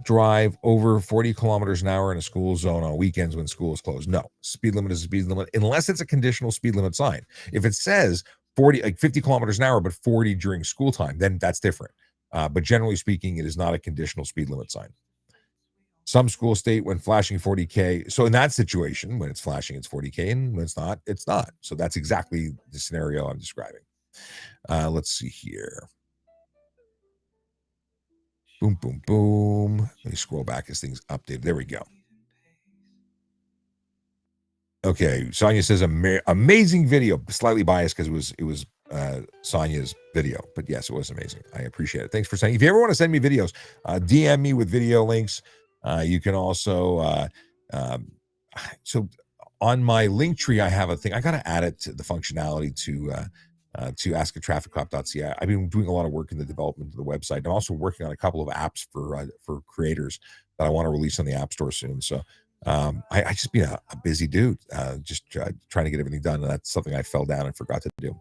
drive over 40 kilometers an hour in a school zone on weekends when school is closed? No. Speed limit is a speed limit unless it's a conditional speed limit sign. If it says 40, like 50 kilometers an hour, but 40 during school time, then that's different. But generally speaking, it is not a conditional speed limit sign. Some school state when flashing 40K. So in that situation, when it's flashing, it's 40K, and when it's not, it's not. So that's exactly the scenario I'm describing. Let's see here. Boom, boom, boom. Let me scroll back as things updated. There we go. Okay, Sonia says amazing video. Slightly biased because it was Sonia's video, but yes, it was amazing. I appreciate it. Thanks for saying. If you ever want to send me videos, DM me with video links. You can also so on my link tree, I have a thing. I got to add it to the functionality to askatrafficcop.ca. I've been doing a lot of work in the development of the website. I'm also working on a couple of apps for creators that I want to release on the App Store soon. So I just been a busy dude, just trying to get everything done. And that's something I fell down and forgot to do.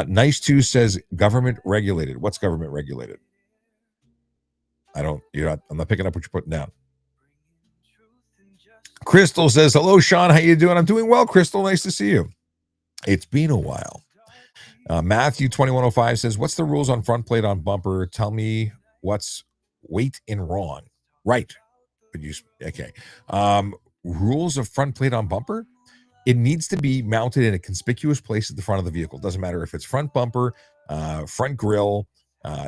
Nice Too says government regulated. What's government regulated? I'm not picking up what you're putting down. Crystal says, hello, Sean. How you doing? I'm doing well, Crystal. Nice to see you. It's been a while. Matthew 2105 says, what's the rules on front plate on bumper? Tell me what's weight in wrong. Right. Okay. Rules of front plate on bumper? It needs to be mounted in a conspicuous place at the front of the vehicle. Doesn't matter if it's front bumper, front grille.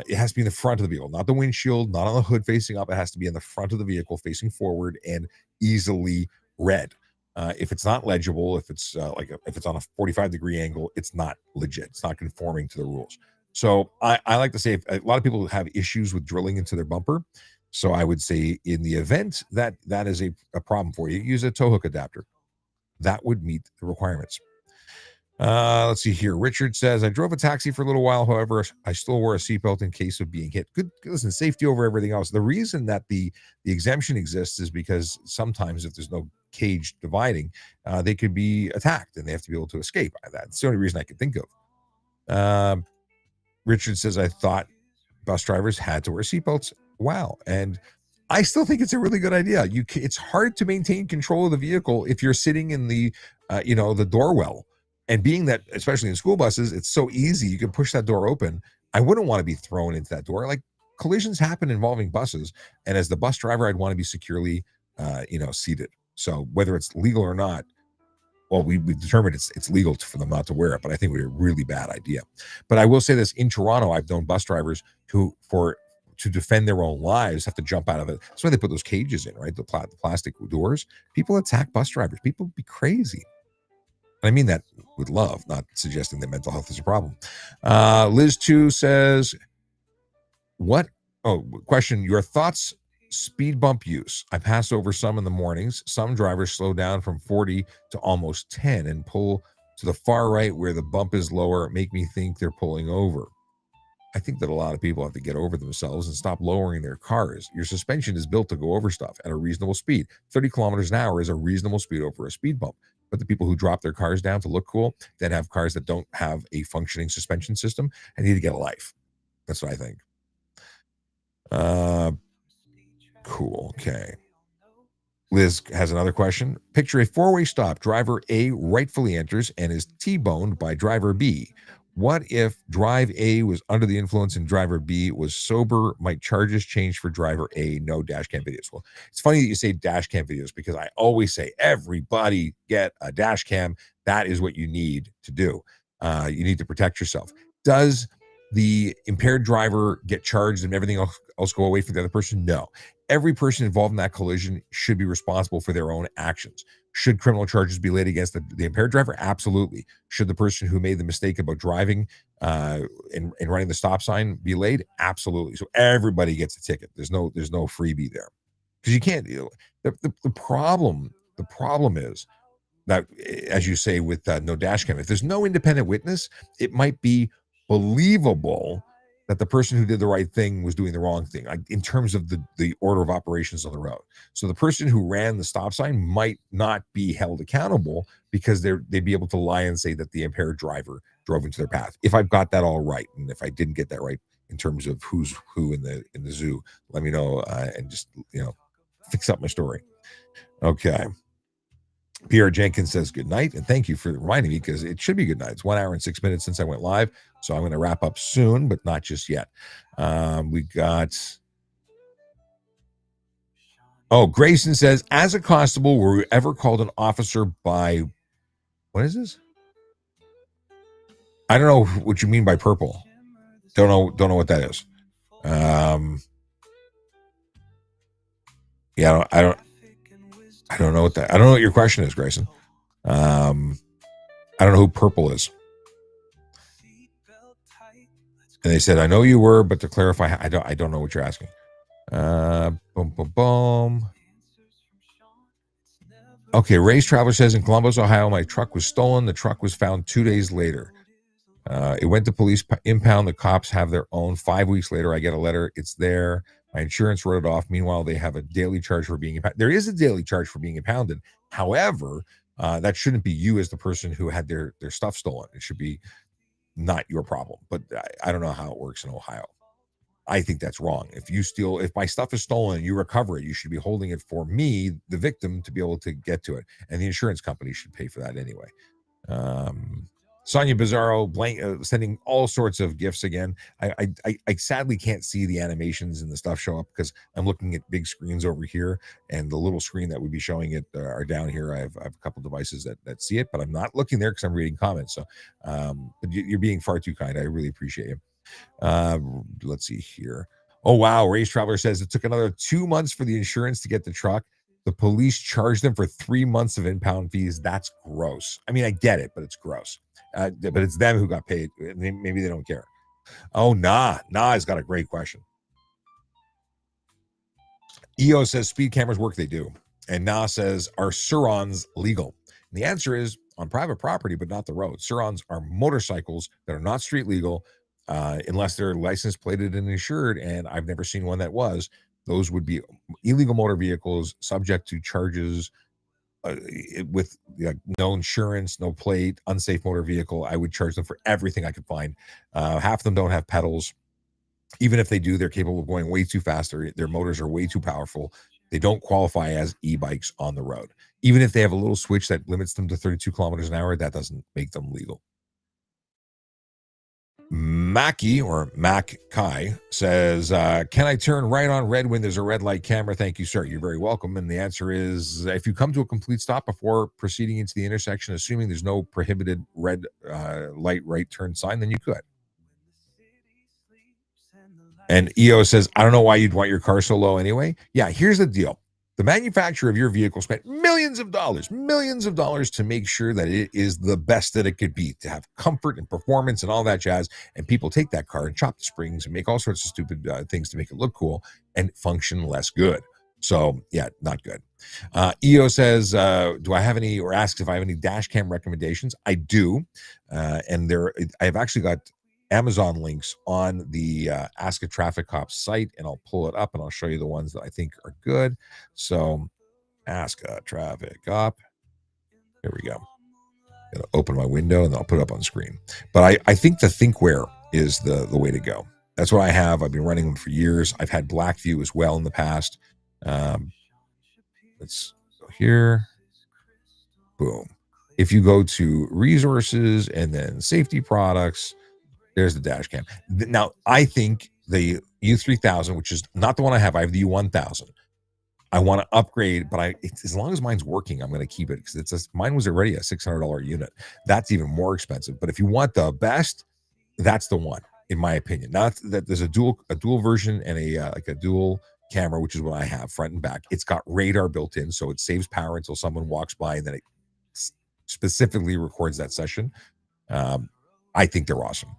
It has to be in the front of the vehicle, not the windshield, not on the hood facing up. It has to be in the front of the vehicle facing forward and easily read. If it's not legible, if it's if it's on a 45-degree angle, it's not legit. It's not conforming to the rules. So I like to say a lot of people have issues with drilling into their bumper. So I would say in the event that is a problem for you, use a tow hook adapter. That would meet the requirements. Let's see here. Richard says, I drove a taxi for a little while. However, I still wore a seatbelt in case of being hit. Good. Listen, safety over everything else. The reason that the exemption exists is because sometimes if there's no cage dividing, they could be attacked and they have to be able to escape. That's the only reason I could think of. Richard says, I thought bus drivers had to wear seatbelts. Wow. And I still think it's a really good idea. It's hard to maintain control of the vehicle if you're sitting in the door well. And being that, especially in school buses, it's so easy. You can push that door open. I wouldn't want to be thrown into that door. Like collisions happen involving buses. And as the bus driver, I'd want to be securely, seated. So whether it's legal or not, well, we determined it's legal for them not to wear it, but I think it would be a really bad idea. But I will say this: in Toronto, I've known bus drivers who, to defend their own lives, have to jump out of it. That's why they put those cages in, right? The plastic doors. People attack bus drivers. People be crazy. And I mean that with love, not suggesting that mental health is a problem. Liz 2 says, what? Oh, question. Your thoughts, speed bump use. I pass over some in the mornings. Some drivers slow down from 40 to almost 10 and pull to the far right where the bump is lower, make me think they're pulling over. I think that a lot of people have to get over themselves and stop lowering their cars. Your suspension is built to go over stuff at a reasonable speed. 30 kilometers an hour is a reasonable speed over a speed bump. But the people who drop their cars down to look cool, then have cars that don't have a functioning suspension system, and need to get a life. That's what I think. Cool. Okay. Liz has another question. Picture a four-way stop. Driver A rightfully enters and is T-boned by driver B. What if drive A was under the influence and driver B was sober? Might charges change for driver A? No dash cam videos. Well, it's funny that you say dash cam videos because I always say everybody get a dash cam. That is what you need to do. You need to protect yourself. Does the impaired driver get charged and everything else go away for the other person? No. Every person involved in that collision should be responsible for their own actions. Should criminal charges be laid against the impaired driver? Absolutely. Should the person who made the mistake about driving and running the stop sign be laid? Absolutely. So everybody gets a ticket. There's no freebie there, because you can't. The problem is that, as you say, with no dash cam, if there's no independent witness, it might be believable that the person who did the right thing was doing the wrong thing, like in terms of the order of operations on the road. So the person who ran the stop sign might not be held accountable because they'd be able to lie and say that the impaired driver drove into their path. If I've got that all right, and if I didn't get that right in terms of who's who in the zoo, let me know and just fix up my story. Okay. Pierre Jenkins says good night, and thank you for reminding me, because it should be good night. It's 1 hour and 6 minutes since I went live, so I'm going to wrap up soon, but not just yet. We got... Oh, Grayson says, as a constable, were you ever called an officer by... What is this? I don't know what you mean by purple. Don't know what that is. Yeah, I don't know what that. I don't know what your question is, Grayson. I don't know who purple is. And they said, I know you were, but to clarify, I don't know what you're asking. Boom, boom, boom. Okay, Ray's Traveler says, in Columbus, Ohio, my truck was stolen. The truck was found 2 days later. It went to police impound. The cops have their own. 5 weeks later, I get a letter. It's there. My insurance wrote it off. Meanwhile, they have a daily charge for being impounded. There is a daily charge for being impounded. However, that shouldn't be you as the person who had their stuff stolen. It should be not your problem. But I don't know how it works in Ohio. I think that's wrong. If my stuff is stolen and you recover it, you should be holding it for me, the victim, to be able to get to it. And the insurance company should pay for that anyway. Sonia Bizarro sending all sorts of gifts again. I sadly can't see the animations and the stuff show up because I'm looking at big screens over here, and the little screen that would be showing it are down here. I have a couple devices that see it, but I'm not looking there because I'm reading comments. So but you're being far too kind. I really appreciate you. Let's see here. Oh, wow. Race Traveler says it took another 2 months for the insurance to get the truck. The police charged them for 3 months of impound fees. That's gross. I mean, I get it, but it's gross. But it's them who got paid. Maybe they don't care. Oh, Nah has got a great question. EO says speed cameras work. They do. And Nah says, are Surons legal? And the answer is on private property, but not the road. Surons are motorcycles that are not street legal unless they're license plated and insured. And I've never seen one that was. Those would be illegal motor vehicles subject to charges with no insurance, no plate, unsafe motor vehicle. I would charge them for everything I could find. Half of them don't have pedals. Even if they do, they're capable of going way too fast. Their motors are way too powerful. They don't qualify as e-bikes on the road. Even if they have a little switch that limits them to 32 kilometers an hour, that doesn't make them legal. Mackie or Mac Kai says, can I turn right on red when there's a red light camera? Thank you, sir. You're very welcome. And the answer is if you come to a complete stop before proceeding into the intersection, assuming there's no prohibited red light right turn sign, then you could. And EO says, I don't know why you'd want your car so low anyway. Yeah, here's the deal. The manufacturer of your vehicle spent millions of dollars to make sure that it is the best that it could be, to have comfort and performance and all that jazz. And people take that car and chop the springs and make all sorts of stupid things to make it look cool and function less good. So, yeah, not good. EO says, do I have any, or asks if I have any dash cam recommendations? I do. And I've actually got Amazon links on the Ask a Traffic Cop site, and I'll pull it up and I'll show you the ones that I think are good. So, Ask a Traffic Cop. There we go. I'm gonna open my window and I'll put it up on screen. But I think the ThinkWare is the way to go. That's what I have. I've been running them for years. I've had Blackview as well in the past. Let's go here. Boom. If you go to resources and then safety products, there's the dash cam. Now, I think the U3000, which is not the one I have the U1000. I want to upgrade, but as long as mine's working, I'm going to keep it because mine was already a $600 unit. That's even more expensive. But if you want the best, that's the one, in my opinion. Not that there's a dual version and a dual camera, which is what I have, front and back. It's got radar built in, so it saves power until someone walks by, and then it specifically records that session. I think they're awesome.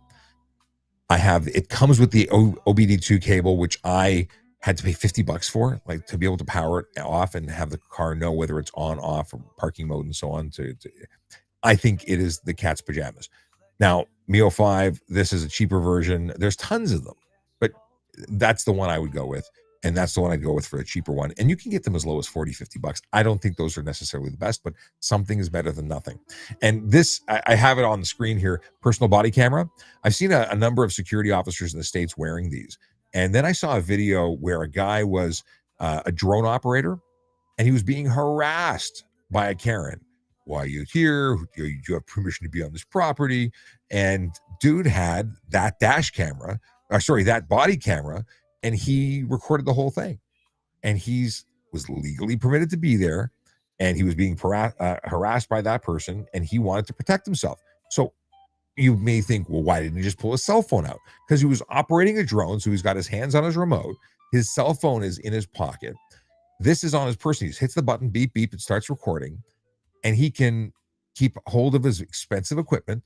It comes with the OBD2 cable, which I had to pay $50 for, like to be able to power it off and have the car know whether it's on, off, or parking mode and so on. I think it is the cat's pajamas. Now, Mio 5, this is a cheaper version. There's tons of them, but that's the one I would go with. And that's the one I'd go with for a cheaper one. And you can get them as low as $40, $50. I don't think those are necessarily the best, but something is better than nothing. And this, I have it on the screen here, personal body camera. I've seen a number of security officers in the States wearing these. And then I saw a video where a guy was a drone operator, and he was being harassed by a Karen. Why are you here? Do you have permission to be on this property? And dude had that that body camera, and he recorded the whole thing. And was legally permitted to be there, and he was being harassed by that person, and he wanted to protect himself. So you may think, well, why didn't he just pull his cell phone out? Because he was operating a drone, so he's got his hands on his remote. His cell phone is in his pocket. This is on his person. He just hits the button, beep, beep, it starts recording, and he can keep hold of his expensive equipment.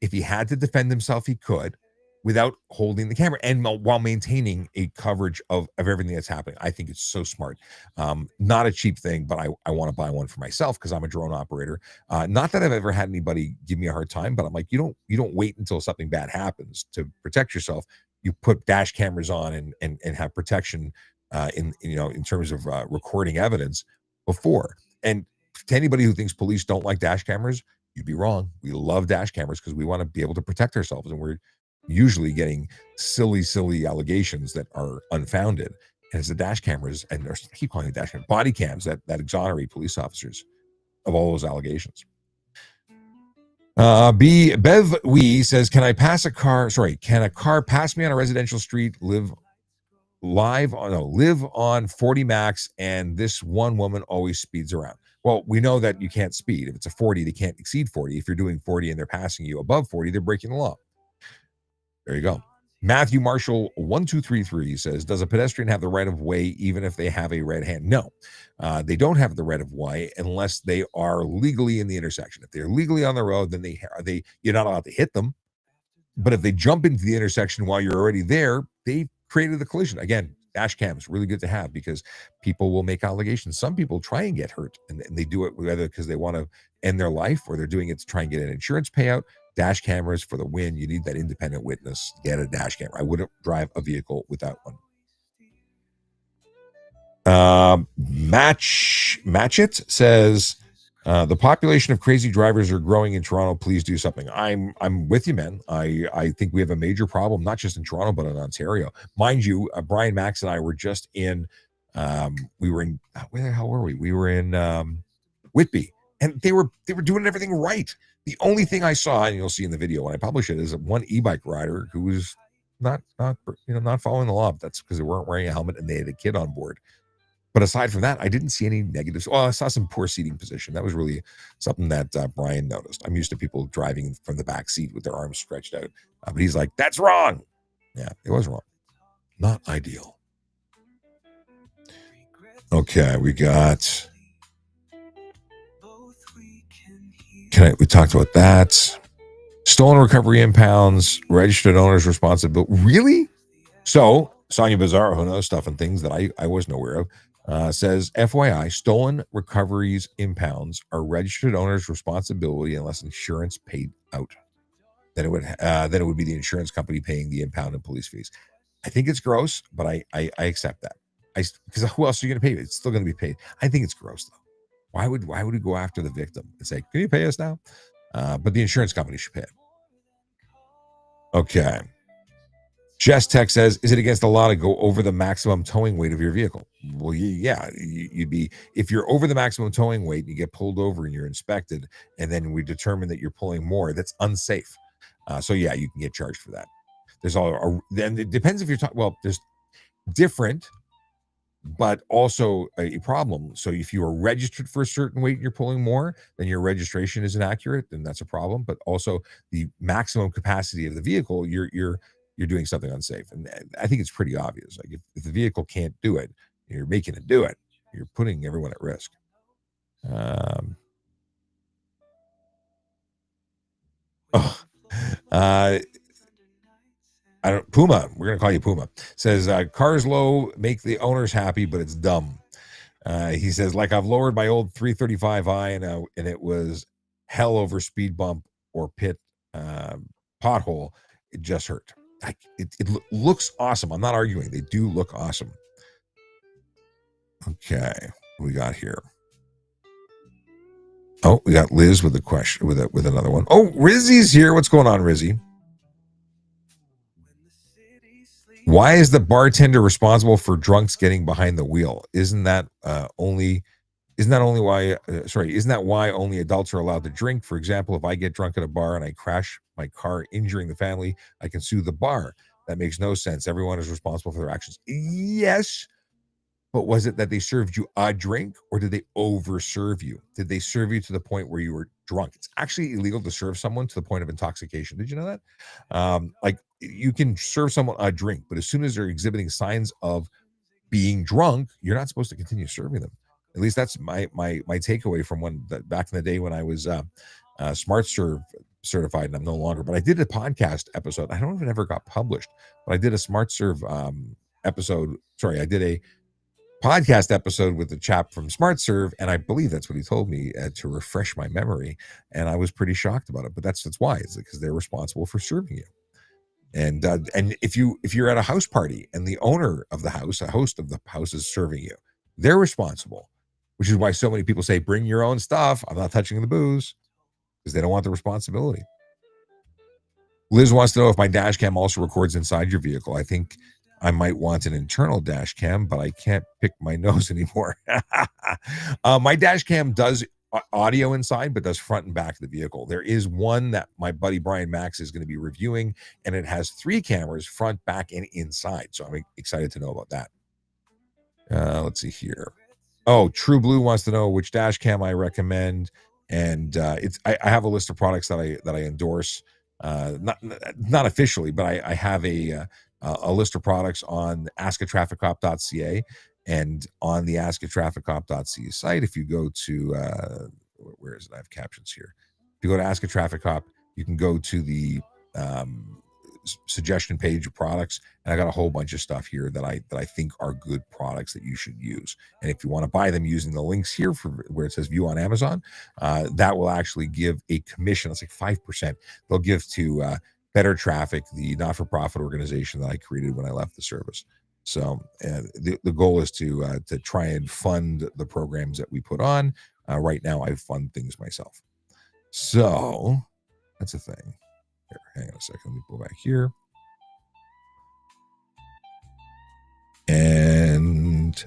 If he had to defend himself, he could, without holding the camera and while maintaining a coverage of everything that's happening. I think it's so smart. Not a cheap thing, but I want to buy one for myself because I'm a drone operator. Not that I've ever had anybody give me a hard time, but I'm like, you don't wait until something bad happens to protect yourself. You put dash cameras on and have protection in terms of recording evidence before. And to anybody who thinks police don't like dash cameras, you'd be wrong. We love dash cameras because we want to be able to protect ourselves, and we're usually getting silly allegations that are unfounded. And it's the dash cameras, and I keep calling it dash cam, body cams that exonerate police officers of all those allegations. Bev Wee says, can a car pass me on a residential street, live on 40 max, and this one woman always speeds around? Well, we know that you can't speed. If it's a 40, they can't exceed 40. If you're doing 40 and they're passing you above 40, they're breaking the law. There you go. Matthew Marshall 1233 says, does a pedestrian have the right of way even if they have a red hand? No, they don't have the right of way unless they are legally in the intersection. If they're legally on the road, then you're not allowed to hit them. But if they jump into the intersection while you're already there, they've created the collision. Again, dash cams really good to have because people will make allegations. Some people try and get hurt, and they do it whether because they want to end their life or they're doing it to try and get an insurance payout. Dash cameras for the win. You need that independent witness. Get a dash camera. I wouldn't drive a vehicle without one. Matchit says, the population of crazy drivers are growing in Toronto. Please do something. I'm with you, man. I think we have a major problem, not just in Toronto, but in Ontario. Mind you, Brian Max and I were just in, where the hell were we? We were in Whitby. and they were doing everything right. The only thing I saw, and you'll see in the video when I publish it, is one e-bike rider who was not following the law. That's because they weren't wearing a helmet and they had a kid on board. But aside from that, I didn't see any negatives. Well, I saw some poor seating position. That was really something that Brian noticed. I'm used to people driving from the back seat with their arms stretched out. But he's like, that's wrong. Yeah, it was wrong. Not ideal. Okay, we got... we talked about that. Stolen recovery impounds, registered owner's responsibility. Really? So, Sonia Bizarro, who knows stuff and things that I wasn't aware of, says, FYI, stolen recoveries impounds are registered owner's responsibility unless insurance paid out. Then it would be the insurance company paying the impound and police fees. I think it's gross, but I accept that. Because who else are you going to pay? It's still going to be paid. I think it's gross though. Why would we go after the victim and say, can you pay us now? But the insurance company should pay it. Okay. Jess Tech says, is it against the law to go over the maximum towing weight of your vehicle? Well, yeah, you'd be, if you're over the maximum towing weight and you get pulled over and you're inspected, and then we determine that you're pulling more, that's unsafe. So yeah, you can get charged for that. Then it depends if you're talking, well, there's different, but also a problem. So if you are registered for a certain weight and you're pulling more, then your registration is inaccurate, then that's a problem. But also the maximum capacity of the vehicle, you're doing something unsafe. And I think it's pretty obvious. Like if the vehicle can't do it, you're making it do it, you're putting everyone at risk. Puma, we're going to call you Puma, says, cars low, make the owners happy, but it's dumb. He says, like I've lowered my old 335i and it was hell over speed bump or pit pothole. It just hurt. It looks awesome. I'm not arguing. They do look awesome. Okay, what we got here? Oh, we got Liz with a question, with another one. Oh, Rizzy's here. What's going on, Rizzy? Why is the bartender responsible for drunks getting behind the wheel? Isn't that why only adults are allowed to drink? For example, if I get drunk at a bar and I crash my car, injuring the family, I can sue the bar. That makes no sense. Everyone is responsible for their actions. Yes, but was it that they served you a drink, or did they overserve you? Did they serve you to the point where you were drunk? It's actually illegal to serve someone to the point of intoxication. Did you know that? Like you can serve someone a drink, but as soon as they're exhibiting signs of being drunk, you're not supposed to continue serving them. At least that's my takeaway from back in the day when I was Smart Serve certified, and I'm no longer. But I did a podcast episode. I don't know if it ever got published, but I did a Smart Serve episode. Sorry, I did a podcast episode with the chap from Smart Serve, and I believe that's what he told me to refresh my memory, and I was pretty shocked about it. But that's why, it's because they're responsible for serving you. And if you're at a house party and the owner of the house, a host of the house, is serving you, they're responsible. Which is why so many people say, bring your own stuff. I'm not touching the booze, because they don't want the responsibility. Liz wants to know if my dash cam also records inside your vehicle. I think I might want an internal dash cam, but I can't pick my nose anymore. My dash cam does audio inside, but does front and back of the vehicle. There is one that my buddy Brian Max is going to be reviewing, and it has 3 cameras, front, back, and inside. So I'm excited to know about that. Let's see here. Oh, True Blue wants to know which dash cam I recommend, and I have a list of products that I endorse. Not officially, but I have a list of products on askatrafficcop.ca, and on the askatrafficcop.ca site, if you go to where is it? I have captions here. If you go to Ask a Traffic Cop, you can go to the suggestion page of products, and I got a whole bunch of stuff here that I think are good products that you should use. And if you want to buy them using the links here for where it says view on Amazon, that will actually give a commission. It's like 5%. They'll give to Better Traffic, the not-for-profit organization that I created when I left the service. So the goal is to try and fund the programs that we put on. Right now, I fund things myself. So that's a thing. Here, hang on a second. Let me go back here. And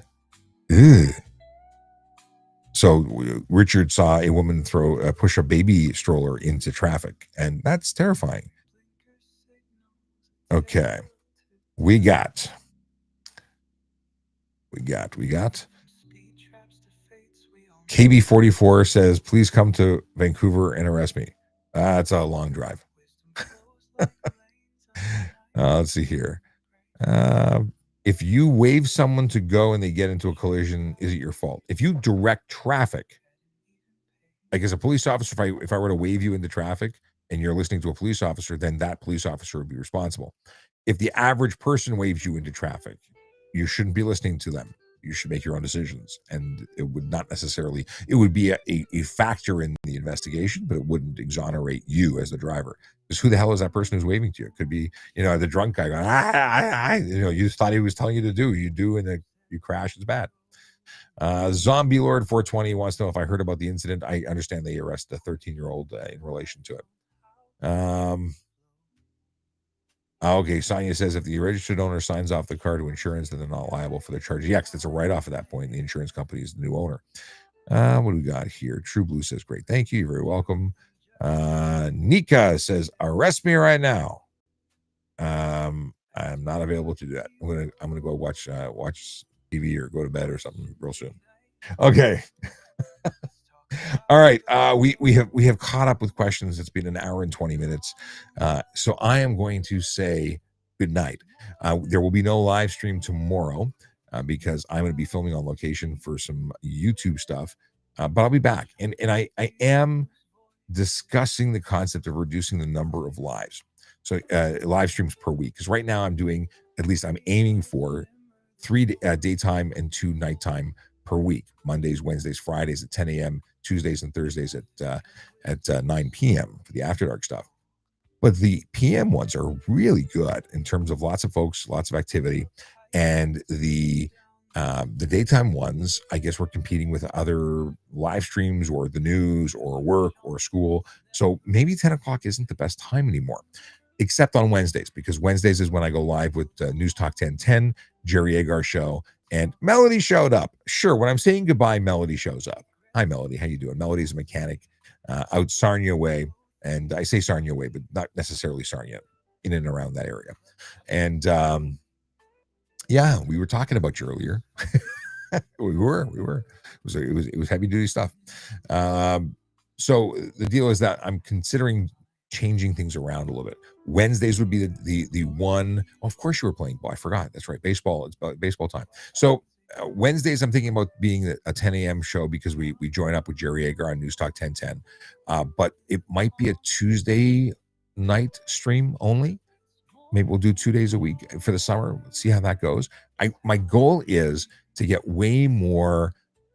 So Richard saw a woman push a baby stroller into traffic, and that's terrifying. Okay, we got. KB44 says, please come to Vancouver and arrest me. That's a long drive. Let's see here. If you wave someone to go and they get into a collision, is it your fault? If you direct traffic, like as a police officer, if I were to wave you into traffic and you're listening to a police officer, then that police officer would be responsible. If the average person waves you into traffic, you shouldn't be listening to them. You should make your own decisions, and it would not necessarily. It would be a factor in the investigation, but it wouldn't exonerate you as the driver. Because who the hell is that person who's waving to you? It could be, the drunk guy going, you thought he was telling you to do, you do, and then you crash. It's bad. Zombie Lord 420 wants to know if I heard about the incident. I understand they arrested a 13-year-old in relation to it. Okay, Sonia says if the registered owner signs off the car to insurance, then they're not liable for the charge. Yes, that's a write-off at that point. The insurance company is the new owner. What do we got here? True Blue says, great. Thank you. You're very welcome. Nika says, arrest me right now. I'm not available to do that. I'm gonna go watch TV or go to bed or something real soon. Okay. All right. We have caught up with questions. It's been an hour and 20 minutes. So I am going to say good night. There will be no live stream tomorrow because I'm going to be filming on location for some YouTube stuff. But I'll be back. And I am discussing the concept of reducing the number of lives. So live streams per week. Because right now I'm aiming for 3 daytime and 2 nighttime per week. Mondays, Wednesdays, Fridays at 10 a.m., Tuesdays and Thursdays at 9 p.m. for the After Dark stuff. But the PM ones are really good in terms of lots of folks, lots of activity. And the daytime ones, I guess we're competing with other live streams or the news or work or school. So maybe 10 o'clock isn't the best time anymore, except on Wednesdays, because Wednesdays is when I go live with News Talk 1010, Jerry Agar show, and Melody showed up. Sure, when I'm saying goodbye, Melody shows up. Hi, Melody. How you doing? Melody's a mechanic out Sarnia way. And I say Sarnia way, but not necessarily Sarnia, in and around that area. And yeah, we were talking about you earlier. we were. It was heavy duty stuff. So the deal is that I'm considering changing things around a little bit. Wednesdays would be the one. Oh, of course, you were playing ball. I forgot. That's right. Baseball. It's baseball time. So Wednesdays, I'm thinking about being a 10 a.m. show because we join up with Jerry Agar on News Talk 1010. But it might be a Tuesday night stream only. Maybe we'll do 2 days a week for the summer. Let's see how that goes. My goal is to get way more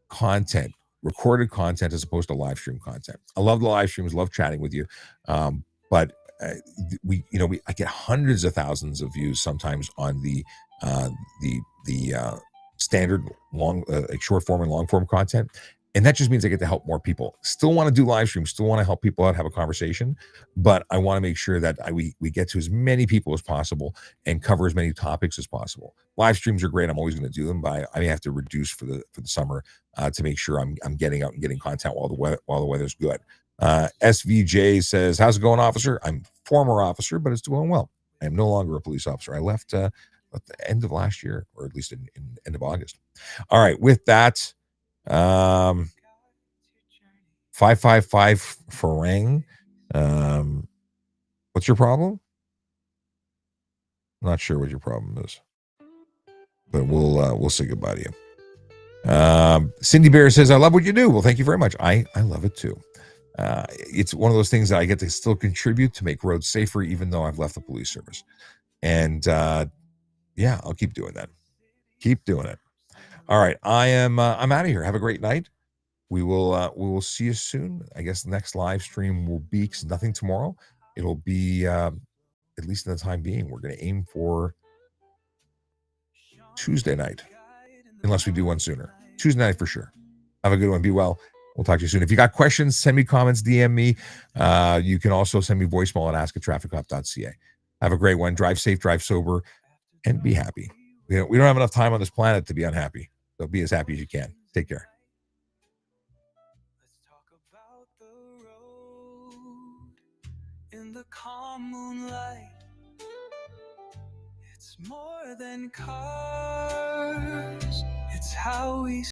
content, recorded content, as opposed to live stream content. I love the live streams, love chatting with you. But I get hundreds of thousands of views sometimes on the standard long, short form and long form content. And that just means I get to help more people. Still want to do live streams, still want to help people out, have a conversation, but I want to make sure that we get to as many people as possible and cover as many topics as possible. Live streams are great. I'm always going to do them, but I may have to reduce for the summer to make sure I'm getting out and getting content while the weather's good. SVJ says, how's it going, officer? I'm former officer, but it's doing well. I am no longer a police officer. I left at the end of last year, or at least in end of August. All right, with that, 555 Farang. What's your problem? Not sure what your problem is, but we'll say goodbye to you. Cindy Bear says, I love what you do. Well, thank you very much. I love it too. It's one of those things that I get to still contribute to make roads safer, even though I've left the police service. And yeah, I'll keep doing that. Keep doing it. All right, I'm out of here. Have a great night. We will see you soon. I guess the next live stream will be, because nothing tomorrow. It'll be at least in the time being. We're going to aim for Tuesday night, unless we do one sooner. Tuesday night for sure. Have a good one. Be well. We'll talk to you soon. If you got questions, send me comments, DM me. You can also send me voicemail at ask@trafficcop.ca. Have a great one. Drive safe, drive sober, and be happy. We don't have enough time on this planet to be unhappy. So be as happy as you can. Take care. the calm moonlight. It's more than cars, it's how we